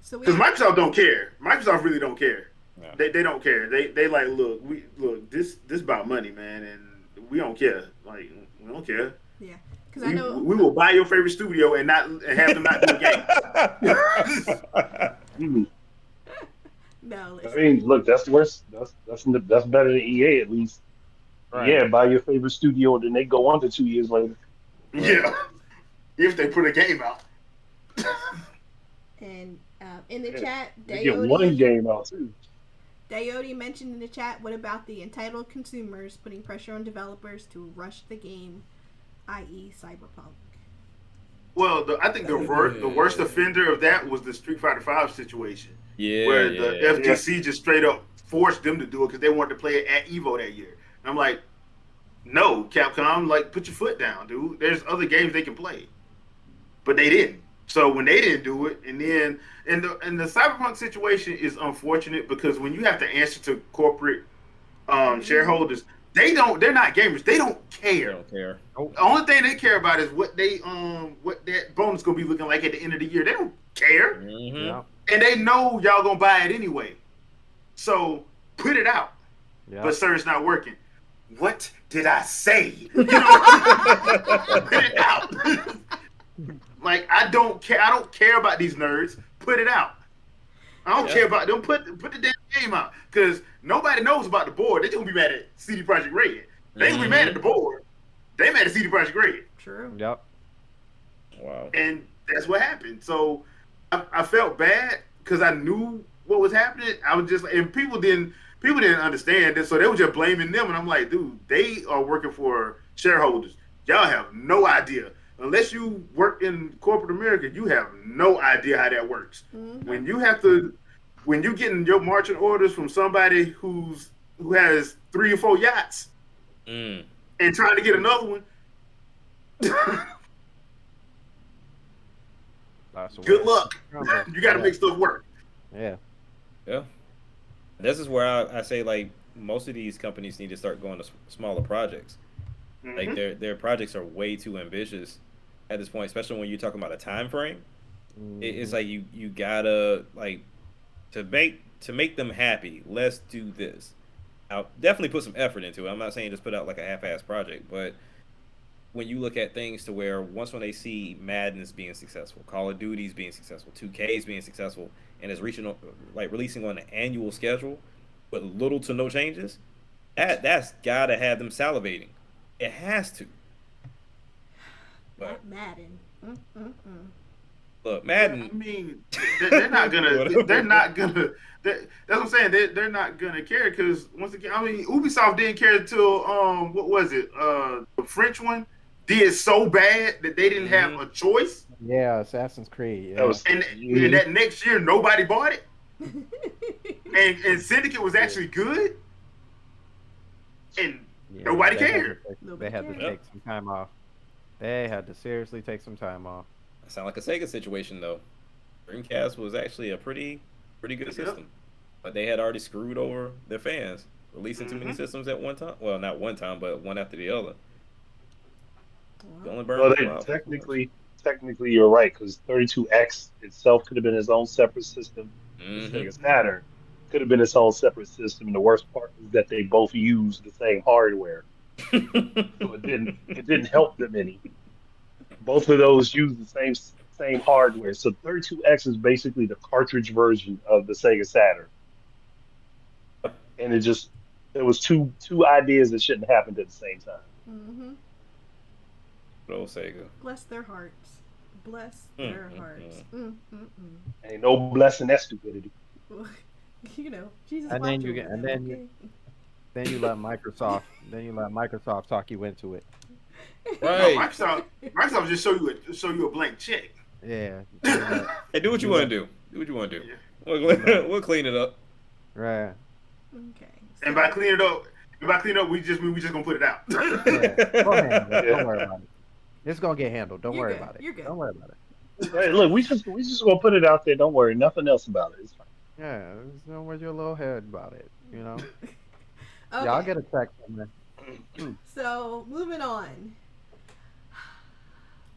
So we Because have, Microsoft don't care. Microsoft really don't care. No. They don't care. They like look this about money, man, and we don't care. Like we don't care. yeah. Because I know. We will buy your favorite studio and have them not do a game. No. I Listen. mean, look, that's worse. That's better than EA at least. Right. Yeah, buy your favorite studio, and then they go on to 2 years later. Yeah, if they put a game out. And in the Yeah. chat, They get one game out too. Dayoti mentioned in the chat, what about the entitled consumers putting pressure on developers to rush the game, i.e. Cyberpunk? Well, I think the worst offender of that was the Street Fighter V situation, Yeah. where yeah. the FGC just straight up forced them to do it because they wanted to play it at Evo that year. And I'm like, no, Capcom, like put your foot down, dude. There's other games they can play, but they didn't. So when they didn't do it, and then and the Cyberpunk situation is unfortunate because when you have to answer to corporate shareholders, they're not gamers. They don't I care. don't care. The only thing they care about is what that bonus gonna be looking like at the end of the year. They don't care, Mm-hmm. Yeah. and they know y'all gonna buy it anyway. So put it out. Yeah. But sir, it's not working. What did I say? You know, put it out. Like I don't care. I don't care about these nerds. Put it out. I don't care about them. Put the damn game out because nobody knows about the board. They just gonna be mad at CD Projekt Red. They gonna be mad at the board. They mad at CD Projekt Red, True. Yep. Wow. and that's what happened. So I felt bad because I knew what was happening. I was just and people didn't understand it, so they were just blaming them. And I'm like, dude, they are working for shareholders. Y'all have no idea. Unless you work in corporate America, you have no idea how that works. Mm-hmm. When you getting your marching orders from somebody who has 3 or 4 yachts Mm. and trying to get another one, That's the good way. luck. You got to Yeah. make stuff work. Yeah. Yeah. This is where I say like most of these companies need to start going to smaller projects. Like Mhm. their projects are way too ambitious at this point, especially when you're talking about a time frame. It's like you gotta like to make them happy. Let's do this. Now, definitely put some effort into it. I'm not saying just put out like a half-ass project, but when you look at things to where once when they see Madden's being successful, Call of Duty's being successful, 2K's being successful, and is reaching like releasing on an annual schedule with little to no changes, that's gotta have them salivating. It has to. But That Madden. Mm-mm-mm. look, Yeah, Madden. I mean, they're not gonna. They're not gonna. That's what I'm saying. They're not gonna care because once again, I mean, Ubisoft didn't care until what was it? The French one did so bad that they didn't have Mm-hmm. a choice, Yeah, Assassin's Creed. That Yeah, was and that next year nobody bought it, and Syndicate was yeah, actually good, and yeah. nobody cared. They Nobody had to cared. Yep. take some time off. They had to seriously take some time off. That sound like a Sega situation though. Dreamcast was actually a pretty good Yep. system, but they had already screwed over their fans, releasing too many Mm-hmm. systems at one time. Well, not one time, but one after the other. You Well, only burn well, people they, out so much. technically you're right because 32X itself could have been its own separate system. The Sega Mm-hmm. Saturn could have been its own separate system, and the worst part is that they both use the same hardware, so it didn't help them any. Both of those use the same hardware. So 32X is basically the cartridge version of the Sega Saturn, and it was two ideas that shouldn't happen at the same time. mm-hmm. Old Sega. Bless their hearts. Bless their hearts. Mm-hmm. Mm-mm-mm. Ain't no blessing that stupidity. Well, you know, Jesus And then watch you get, over and them, okay? then you let Microsoft talk you into it. No, Right. Microsoft just show you a blank check. Yeah, you let, Hey, do what you you want let, to do. Do what you want to do. Yeah. you let, We'll clean it up. right. Okay, And so by clean it up, we just mean we just gonna put it out. Yeah, go handle it. Yeah. Don't worry about it. It's gonna get handled. Don't you're worry good. about it. You're good. Don't worry about it. Hey, look, we just gonna put it out there. Don't worry, nothing else about it. It's fine. Yeah, just don't worry your little head about it. You know. Yeah, I'll Okay, get a text from them. so moving on.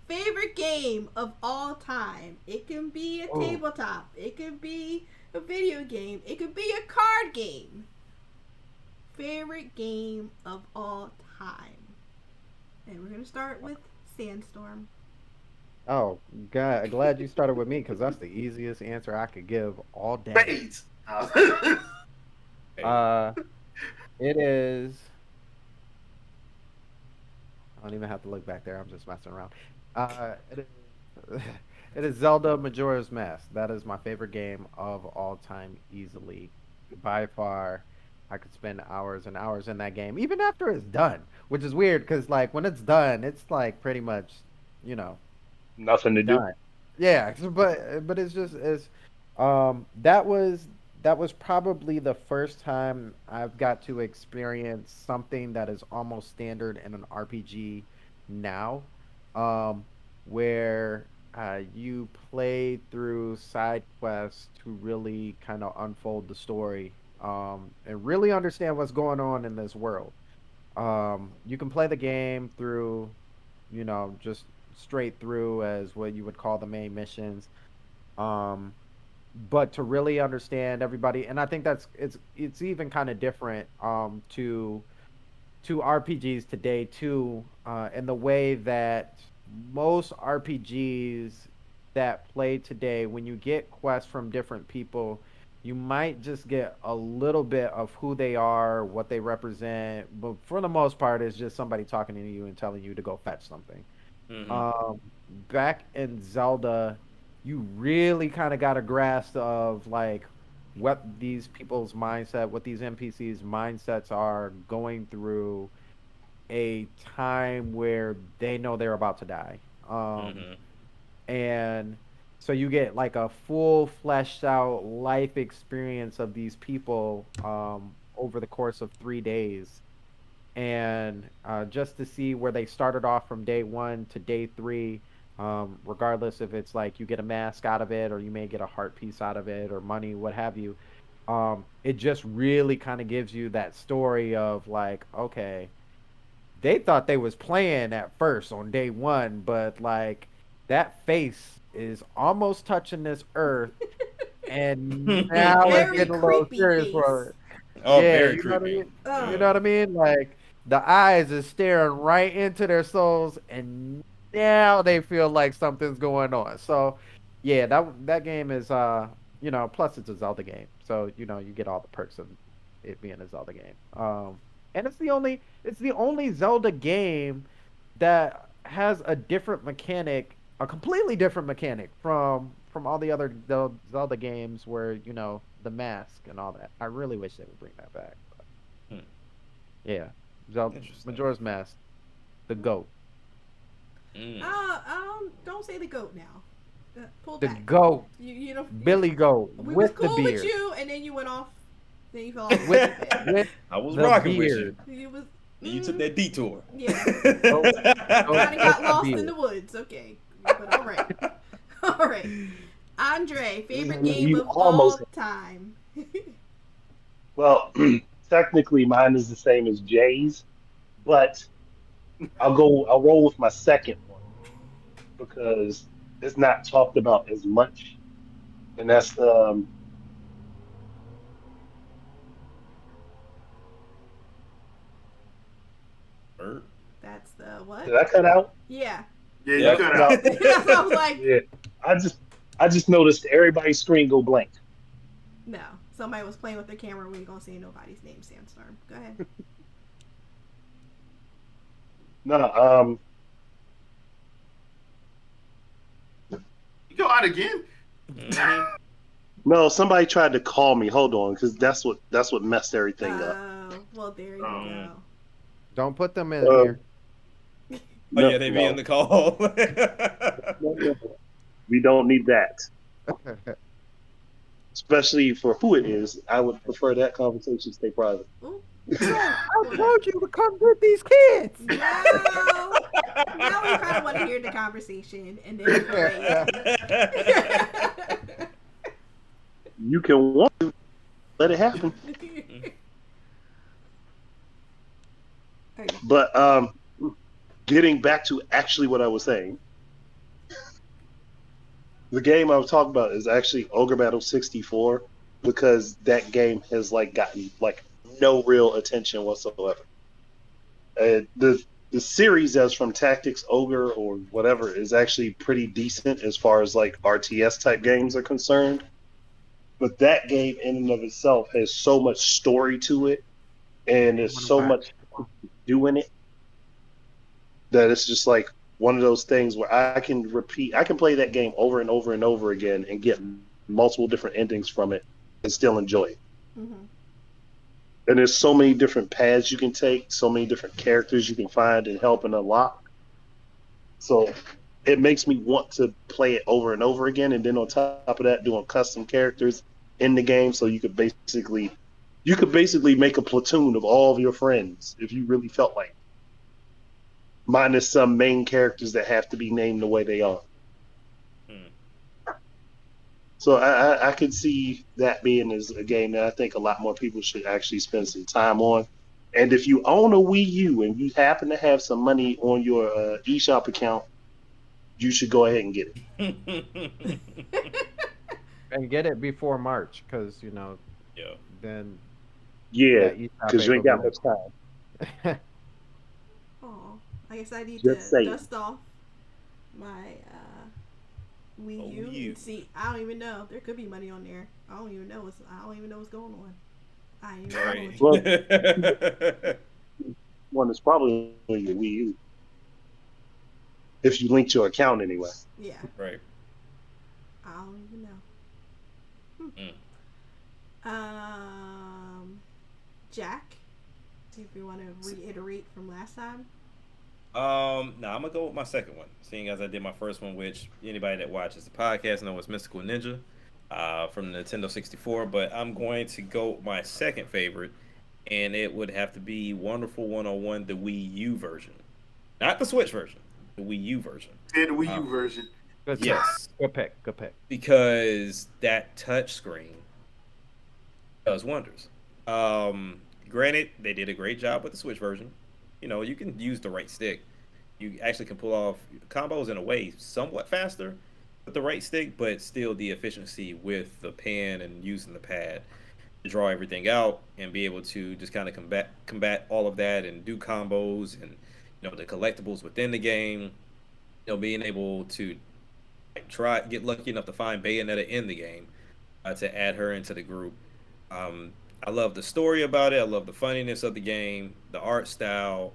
Favorite game of all time. It can be a Oh, tabletop. It could be a video game. It could be a card game. Favorite game of all time. And we're gonna start with Sandstorm. oh, God, glad you started with me because that's the easiest answer I could give all day. Spades. Hey, Uh, it is. I don't even have to look back there. I'm just messing around. It is, it is Zelda Majora's Mask. That is my favorite game of all time, easily. By far, I could spend hours and hours in that game, even after it's done, which is weird because, like, when it's done, it's like pretty much, you know, Nothing to do. done. Yeah, but it's just it's that was probably the first time I've got to experience something that is almost standard in an RPG now, um, where you play through side quests to really kind of unfold the story, and really understand what's going on in this world. You can play the game through, just straight through as what you would call the main missions. Um, but to really understand everybody, and I think it's even kind of different to RPGs today too, in the way that most RPGs that play today, when you get quests from different people, you might just get a little bit of who they are, what they represent, but for the most part, it's just somebody talking to you and telling you to go fetch something. mm-hmm. um, Back in Zelda, you really kind of got a grasp of like what these people's mindset, what these NPCs' mindsets are going through a time where they know they're about to die. Mm-hmm. And so you get like a full fleshed out life experience of these people over the course of 3 days, and just to see where they started off from day one to day three, regardless if it's like you get a mask out of it or you may get a heart piece out of it or money, what have you. It just really kind of gives you that story of like, okay, they thought they was playing at first on day one, but like that face is almost touching this earth, and now it's Very getting a little creepy serious face. for it. Oh, Yeah, very you know what I creepy. mean? You know Oh, what I mean? Like the eyes is staring right into their souls, and now they feel like something's going on. So, yeah, that game is plus it's a Zelda game, so you get all the perks of it being a Zelda game. And it's the only Zelda game that has a different mechanic, a completely different mechanic from all the other Zelda games where the mask and all that. I really wish they would bring that back. Hmm, Yeah, Zelda interesting. Majora's Mask, the goat, Mm. don't say the goat now. Pull the back. goat, You know, Billy Goat we was with the cool with beard, you, and then you went off. Then you fell off the with deep end. with I was the rocking with you. beard, You was, And you took mm, that detour. yeah. goat, goat Kind of with got the lost in beard. the woods. Okay, but all right, all right. Andre, favorite game You of almost. all time. Well, technically, mine is the same as Jay's, but I'll go. I'll roll with my second one because it's not talked about as much, and that's Bird. That's the what? did I cut out? Yeah. Yeah, Did you I Yep. cut cut out. out? That's what I was like. Yeah. I just I just noticed everybody's screen go blank. No, somebody was playing with their camera. We ain't gonna say nobody's name. Sandstorm. Go ahead. No, You go out again? Hmm. no. Somebody tried to call me. Hold on, because that's what messed everything up. Well, there you Um, go. Don't put them in Um, here. Oh no, yeah, they be in no, the call. no, we don't need that. Especially for who it is, I would prefer that conversation stay private. Ooh. I Well, told you to come get these kids. now, now we kind of want to hear the conversation, and then we can weigh You can want to let it happen, in. Okay. but getting back to actually what I was saying, the game I was talking about is actually Ogre Battle 64 because that game has like gotten like no real attention whatsoever. The series as from Tactics Ogre or whatever is actually pretty decent as far as like RTS type games are concerned. But that game in and of itself has so much story to it and I there's want to so watch. much doing it that it's just like one of those things where I can play that game over and over and over again and get multiple different endings from it and still enjoy it. Mm-hmm. And there's so many different paths you can take, so many different characters you can find and help and unlock. So it makes me want to play it over and over again. And then on top of that, doing custom characters in the game, so you could basically make a platoon of all of your friends if you really felt like, minus some main characters that have to be named the way they are. Hmm. So I could see that being as a game that I think a lot more people should actually spend some time on. And if you own a Wii U and you happen to have some money on your eShop account, you should go ahead and get it. And get it before March, because Yeah. then Yeah, that eShop because ain't you ain't gonna got be much time. there. Oh, I guess I need Just to saying. dust off my Wii Oh, U you. and see. I don't even know. There could be money on there. I don't even know what's going on. I ain't even know Right. what Well, one is probably on your Wii U if you linked your account anyway. Yeah, Right. I don't even know. Mm. Jack, if you want to reiterate from last time. Now I'm gonna go with my second one, seeing as I did my first one, which anybody that watches the podcast knows Mystical Ninja, from the Nintendo 64. But I'm going to go with my second favorite, and it would have to be Wonderful 101, the Wii U version, not the Switch version, the Wii U version. Said the Wii U Um, version. Good pick. yes, Good pick. Good pick. because that touch screen does wonders. Granted, they did a great job with the Switch version. You can use the right stick. You actually can pull off combos in a way somewhat faster with the right stick, but still the efficiency with the pen and using the pad. draw everything out and be able to just kind of combat all of that and do combos and the collectibles within the game. Being able to try get lucky enough to find Bayonetta in the game to add her into the group. Um, I love the story about it. I love the funniness of the game, the art style.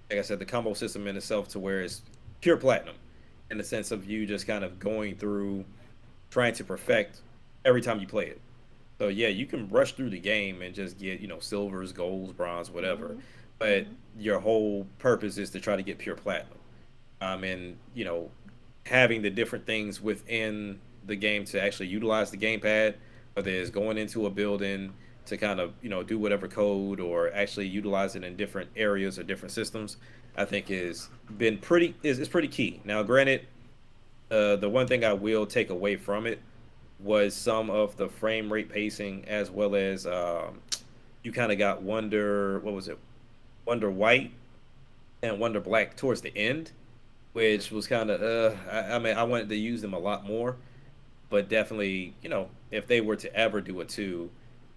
Like I said, the combo system in itself to where it's pure platinum, in the sense of you just kind of going through trying to perfect every time you play it. So yeah, you can rush through the game and just get silvers, golds, bronze, whatever. Mm-hmm. But Mm-hmm. your whole purpose is to try to get pure platinum. And having the different things within the game to actually utilize the gamepad, whether it's going into a building to kind of do whatever code or actually utilize it in different areas or different systems, I think is pretty key. Now, granted, the one thing I will take away from it was some of the frame rate pacing, as well as you kind of got Wonder, what was it, Wonder White and Wonder Black towards the end, which was kind of I mean, I wanted to use them a lot more, but definitely, if they were to ever do a two,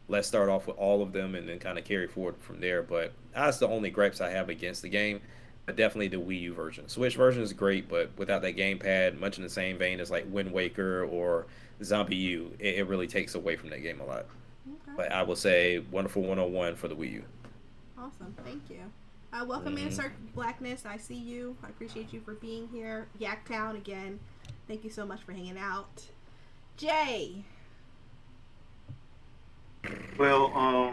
let's start off with all of them and then kind of carry forward from there. But that's the only gripes I have against the game. But definitely the Wii U version. Switch version is great, but without that gamepad, much in the same vein as like Wind Waker or Zombie U, it really takes away from that game a lot. Okay. But I will say Wonderful 101 for the Wii U. Awesome. Thank you. Welcome in, Mm-hmm. Sir Blackness. I see you. I appreciate you for being here. Yaktown again. Thank you so much for hanging out. Jay. Well,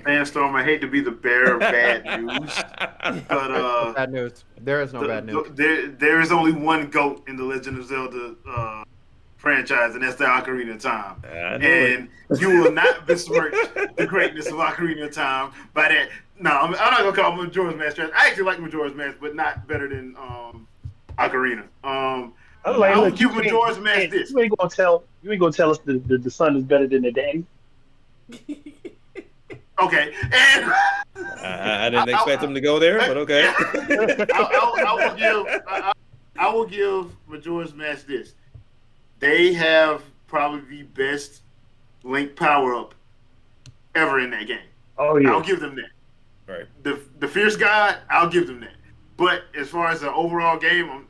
Sandstorm, I hate to be the bearer of bad news, but Bad news. There is no bad news. there is only one GOAT in the Legend of Zelda franchise, and that's the Ocarina of Time. I knew And you will not besmirch the greatness of Ocarina of Time by that. No, I'm not gonna call Majora's Mask trash. I actually like Majora's Mask, but not better than Ocarina. I'm like, I will look, give Majora's Mask this. you ain't gonna tell us the son is better than the daddy. Okay, and I didn't expect him to go there, but okay. I will give Majora's Mask this. They have probably the best Link power up ever in that game. Oh yeah. I'll give them that. Right. The Fierce God, I'll give them that. But as far as the overall game,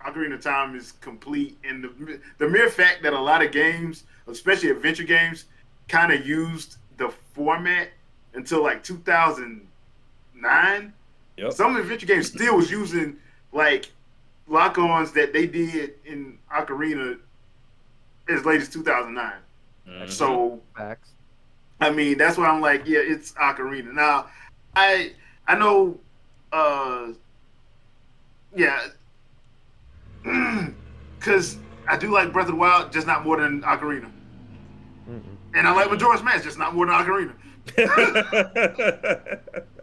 Ocarina of Time is complete, and the mere fact that a lot of games, especially adventure games, kind of used the format until like 2009. Yep. Some adventure games still was using like lock-ons that they did in Ocarina as late as 2009. Mhm. So Facts. I mean, that's why I'm like, yeah, it's Ocarina. Now, I know, yeah, because I do like Breath of the Wild, just not more than Ocarina, Mm-mm. and I like Majora's Mask, just not more than Ocarina.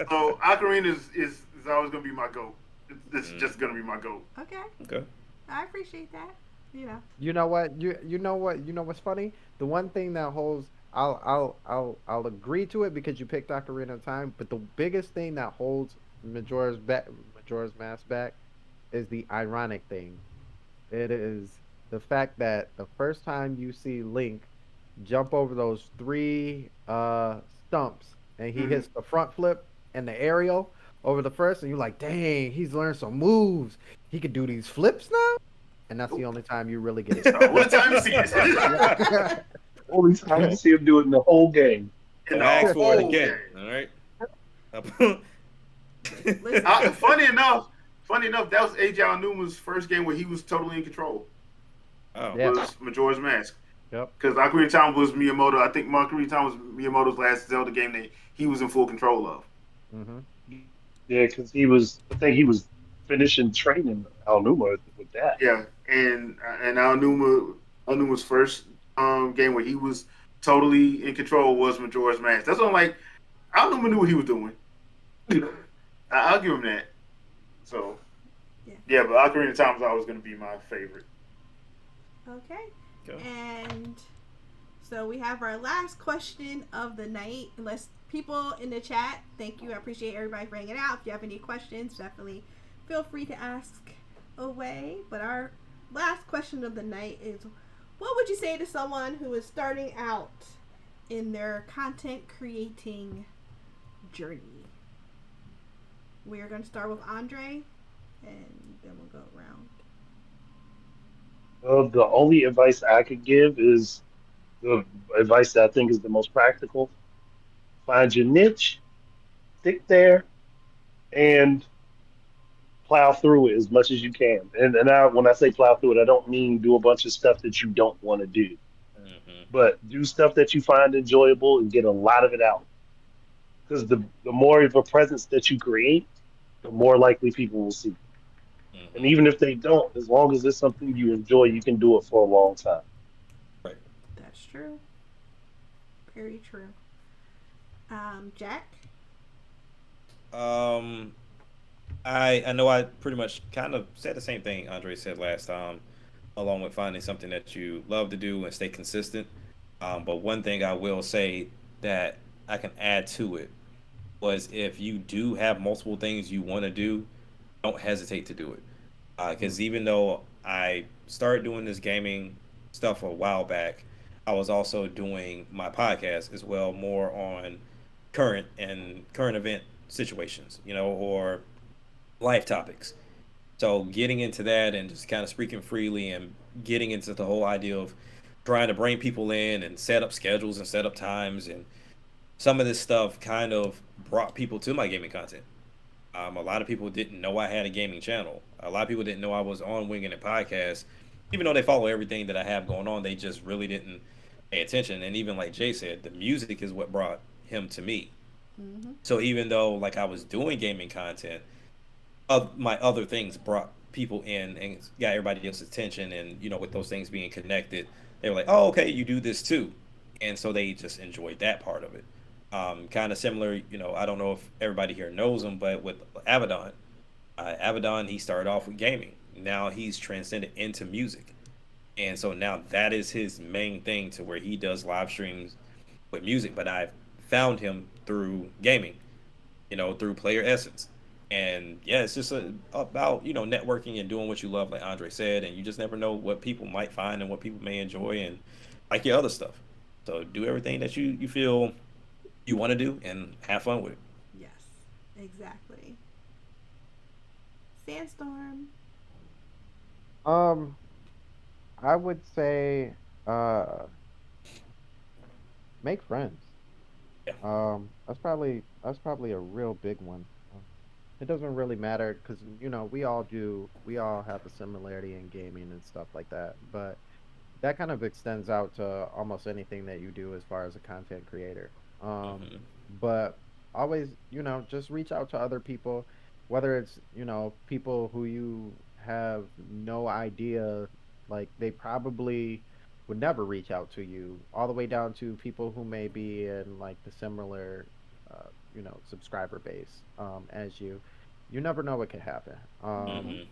So Ocarina is always gonna be my goat. It's just gonna be my goat. Okay. Okay. I appreciate that. You know. You know what? You know what? You know what's funny? The one thing that holds, I'll agree to it because you picked Ocarina of Time. But the biggest thing that holds Majora's Mask back is the ironic thing. It is the fact that the first time you see Link jump over those three stumps and he hits the front flip and the aerial over the first, and you're like, dang, he's learned some moves. He could do these flips now. And that's the only time you really get it. What time you see it? Only time I see him do it in the whole game. In the Ask for it whole again. game. All right. Listen. Funny enough, that was AJ Aonuma's first game where he was totally in control. Oh. Yeah. Was Majora's Mask. Yep. Because Ocarina of Time was Miyamoto. I think Ocarina of Time was Miyamoto's last Zelda game that he was in full control of. Mm-hmm. Yeah, because I think he was finishing training Alnuma with that. Yeah, and Aonuma's first game where he was totally in control was Majora's Mask. That's what I'm like. Aonuma knew what he was doing. I'll give him that. So, yeah, but Ocarina of Time is always going to be my favorite. Okay. Go. And so we have our last question of the night. Unless people in the chat, thank you. I appreciate everybody for hanging out. If you have any questions, definitely feel free to ask away. But our last question of the night is, what would you say to someone who is starting out in their content creating journey. We are going to start with Andre, and then we'll go around. The only advice I could give is the advice that I think is the most practical. Find your niche, stick there, and plow through it as much as you can. And when I say plow through it, I don't mean do a bunch of stuff that you don't want to do, Hmm. but do stuff that you find enjoyable and get a lot of it out. Because the more of a presence that you create, the more likely people will see. And Hmm. even if they don't, as long as it's something you enjoy, you can do it for a long time. Right. That's true. Very true. Jack? Um, I know I pretty much kind of said the same thing Andre said last time, along with finding something that you love to do and stay consistent. But one thing I will say that I can add to it was if you do have multiple things you want to do, don't hesitate to do it. Mm, Because even though I started doing this gaming stuff a while back, I was also doing my podcast as well, more on current event situations, or life topics. So getting into that and just kind of speaking freely and getting into the whole idea of trying to bring people in and set up schedules and set up times and some of this stuff kind of brought people to my gaming content. A lot of people didn't know I had a gaming channel. A lot of people didn't know I was on Wingin' It podcast. Even though they follow everything that I have going on, they just really didn't pay attention. And even like Jay said, the music is what brought him to me. Mm-hmm. So even though like I was doing gaming content, of my other things brought people in and got everybody else's attention. And with those things being connected, they were like, "Oh, okay, you do this too," and so they just enjoyed that part of it. Kind of similar, I don't know if everybody here knows him, but with Abaddon, he started off with gaming. Now he's transcended into music, and so now that is his main thing to where he does live streams with music. But I've found him through gaming, through Player Essence. And yeah, it's just about networking and doing what you love, like Andre said, and you just never know what people might find and what people may enjoy and like your other stuff. So do everything that you feel you want to do and have fun with it. Yes, exactly. Sandstorm. Um, I would say, uh, make friends. Yeah. That's probably a real big one. It doesn't really matter because we all have a similarity in gaming and stuff like that. But that kind of extends out to almost anything that you do as far as a content creator. Hmm. But always, just reach out to other people, whether it's, people who you have no idea, like they probably would never reach out to you, all the way down to people who may be in like the similar, subscriber base as you. You never know what could happen. Mm-hmm. Hmm.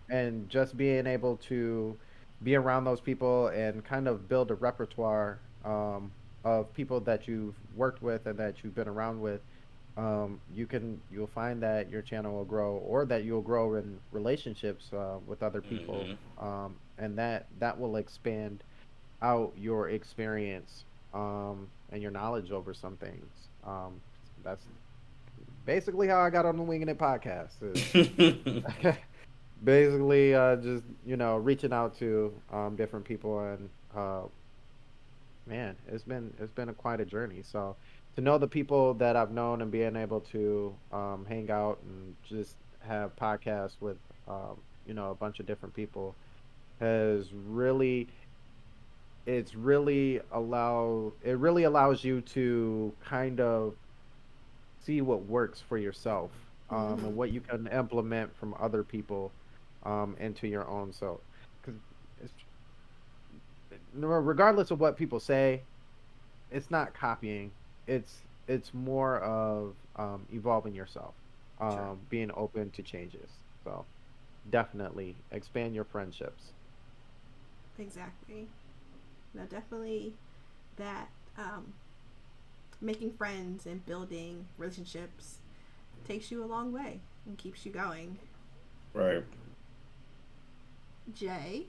And just being able to be around those people and kind of build a repertoire of people that you've worked with and that you've been around with, you'll find that your channel will grow, or that you'll grow in relationships with other people, Hmm. and that will expand out your experience and your knowledge over some things. That's basically how I got on the Winging It podcast. Is basically just reaching out to different people, and man, it's been quite a journey. So to know the people that I've known and being able to hang out and just have podcasts with a bunch of different people has really it really allows you to kind of see what works for yourself, Mm-hmm. and what you can implement from other people into your own. So, because it's regardless of what people say, it's not copying. It's more of evolving yourself, True. being open to changes. So definitely expand your friendships. Exactly. No, definitely that making friends and building relationships takes you a long way and keeps you going. Right. Jay.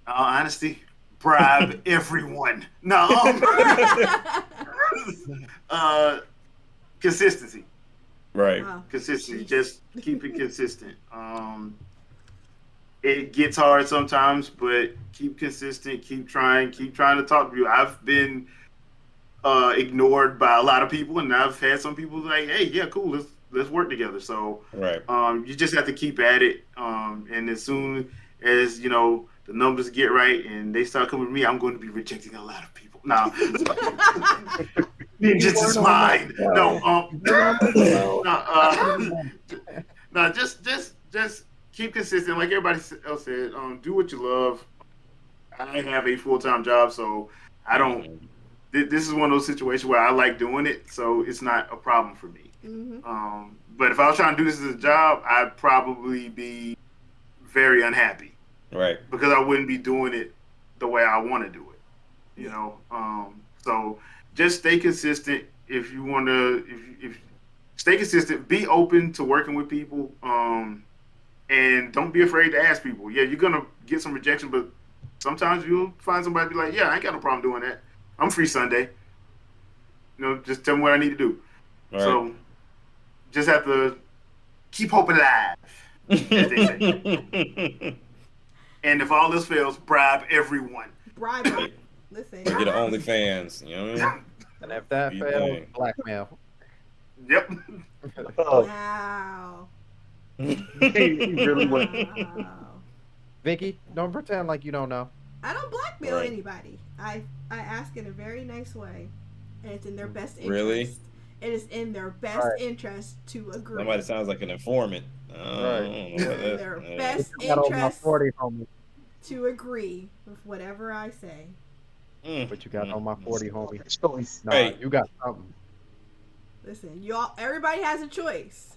Honesty, bribe everyone. No, uh, consistency. Right. Oh, Consistency. jeez. Just keep it consistent. It gets hard sometimes, but keep consistent. Keep trying to talk to you. I've been ignored by a lot of people, and I've had some people like, "Hey, yeah, cool, let's work together." So Right. you just have to keep at it. And as soon as the numbers get right and they start coming to me, I'm going to be rejecting a lot of people. No, You vengeance is weren't on my mine. No, show. You weren't on my show. no, Anymore. no, just keep consistent. Like everybody else said, do what you love. I have a full time job, so I don't. Mhm. This is one of those situations where I like doing it, so it's not a problem for me. Mm-hmm. But if I was trying to do this as a job, I'd probably be very unhappy Right. because I wouldn't be doing it the way I want to do it. You Yeah. know, so just stay consistent. If you want to, if stay consistent, be open to working with people, and don't be afraid to ask people. Yeah, you're gonna get some rejection, but sometimes you'll find somebody be like, "Yeah, I ain't got no problem doing that. I'm free Sunday. Just tell me what I need to do." Right. So just have to keep hope alive, as they say. And if all this fails, bribe everyone. Bribe him. Like, Listen. get an OnlyFans. You know what I mean? And if that You fails, think. blackmail. Yep. Wow. He really went. Wow. Vicky, don't pretend like you don't know. I don't blackmail Right. anybody. I ask in a very nice way, and it's in their best interest. Really? It is in their best Right. interest to agree. Somebody sounds like an informant. I Right. don't know It's about in that. their Yeah. best You got on my interest 40, homie. to agree with whatever I say. But you got on my 40, homie. Choice. Nah, Hey. you got something. Listen, y'all. Everybody has a choice.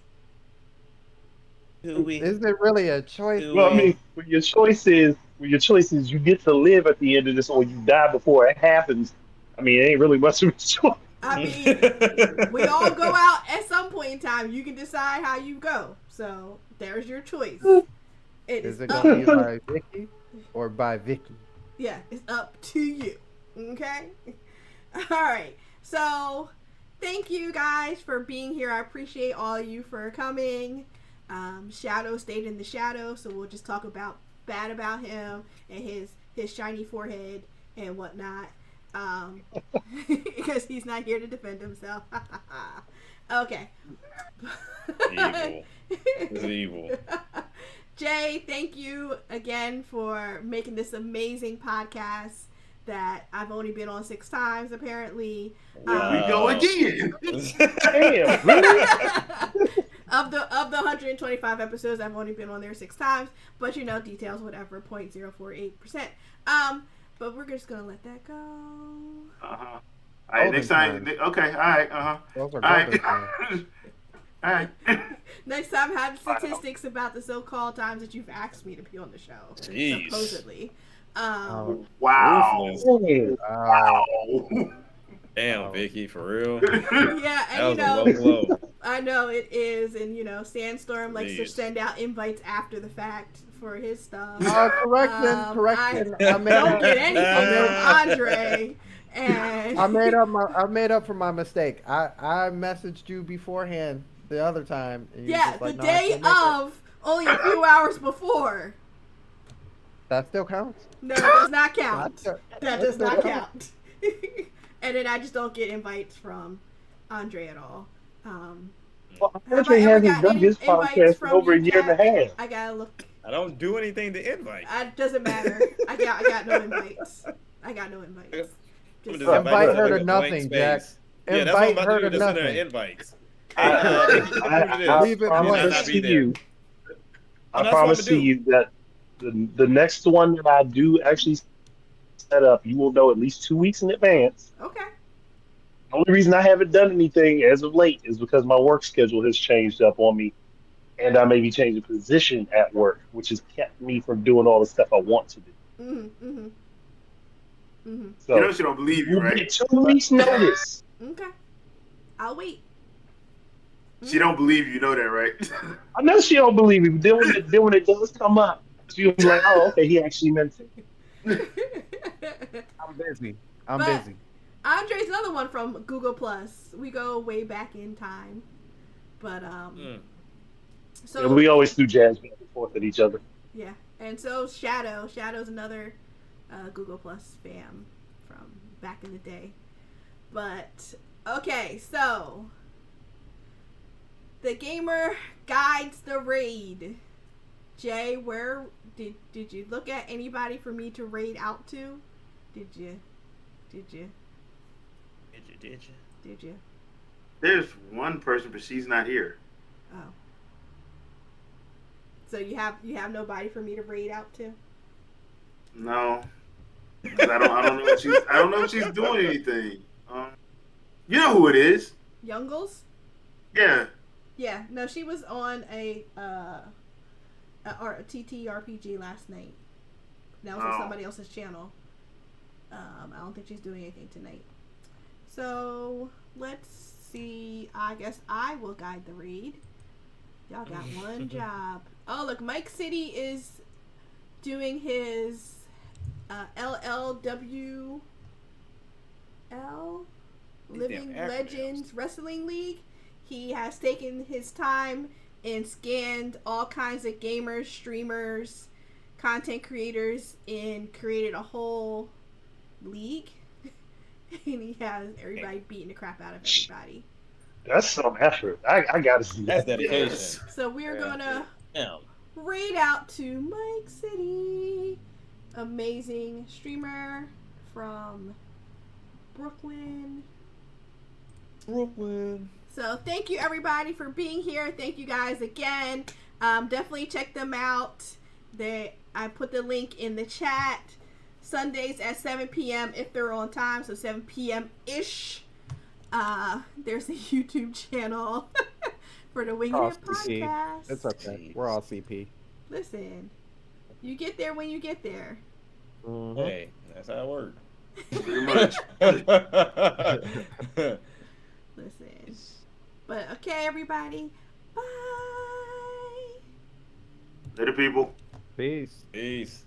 Do we? Is it really a choice? Do Well, I we? mean, when your choice is you get to live at the end of this, or you die before it happens. I mean, it ain't really much of a choice. I mean, we all go out at some point in time. You can decide how you go. So there's your choice. It Is is it up. gonna be by Vicky or by Vicky? Yeah, it's up to you. Okay? All right. So, thank you guys for being here. I appreciate all of you for coming. Shadow stayed in the shadow, so we'll just talk bad about him and his shiny forehead and whatnot. Because he's not here to defend himself. Okay. Evil. It's evil. Jay, thank you again for making this amazing podcast that I've only been on 6 times apparently. Here we go again. Damn, really? of the 125 episodes, I've only been on there 6 times, but details whatever 0.048%. But we're just gonna let that go. All right, next time. Okay, all right. Those are All right. golden times. All right. Next time, have statistics about the so-called times that you've asked me to be on the show. Jeez. Supposedly. Wow. Ruthless. Wow. Damn, Vicky, for real. Yeah, That and was a low blow. I know it is, and Sandstorm likes to Jeez. send out invites after the fact for his stuff. Correction. I don't get anything from Andre, and I made up for my mistake. I messaged you beforehand the other time. And you yeah, was like, the "No, I day can't make it." of, only a few hours before. That still counts. No, it does not count. That That does still not counts. count. And then I just don't get invites from Andre at all. Well, Have Andre I ever hasn't got done his invites podcast in from over a you, year and a Kat? half. I gotta look. I don't do anything to invite. It doesn't matter. I got no invites. I got no invites. I'm Just, just Invite you her like to a nothing, blank Jack. space. Yeah, that's what I'm Invite about her to do. to Just send her nothing. invites. I Leave it blank. promise to there. you. I That's promise what to I'm you that the next one that I do actually set up, you will know at least 2 weeks in advance. okay. The only reason I haven't done anything as of late is because my work schedule has changed up on me, and I may be changing position at work, which has kept me from doing all the stuff I want to do. So She don't believe you, you right? get 2 weeks notice. Okay. I'll wait. She don't believe you. You know that, right? I know she don't believe me, but then when it does come up, she'll be like, "Oh, okay, he actually meant it." I'm busy. I'm But busy. Andre's another one from Google Plus. We go way back in time. But Mm. Yeah, so we always do jazz back and forth at each other. yeah, and so Shadow's another Google Plus fam from back in the day. But okay, so the gamer guides the raid. Jay, where did you look at anybody for me to raid out to? Did you? Did you? Did you? Did you? There's one person, but she's not here. Oh. So you have nobody for me to raid out to? No, because I don't know if she's doing anything. You know who it is? Youngles? Yeah. Yeah, no, she was on a TTRPG last night. That was on Oh. somebody else's channel. I don't think she's doing anything tonight. So let's see. I guess I will guide the raid. Y'all got one job. Oh, look, Mike City is doing his LLWL Living damn acronyms. Legends Wrestling League. He has taken his time and scanned all kinds of gamers, streamers, content creators, and created a whole league. And he has everybody beating the crap out of everybody. That's some effort. I gotta see That's that. dedication. Yes. So we're Yeah. gonna Damn. raid out to Mike City. Amazing streamer from Brooklyn. Brooklyn. So thank you everybody for being here. Thank you guys again. Definitely check them out. I put the link in the chat. Sundays at 7 p.m. if they're on time, so 7 p.m. ish. There's a YouTube channel for the Wingin' Oh, It CP. podcast. It's okay. We're all CP. Listen, you get there when you get there. Mhm. Hey, that's how it works. Pretty much. Listen. But okay, everybody. Bye. Later, people. Peace. Peace.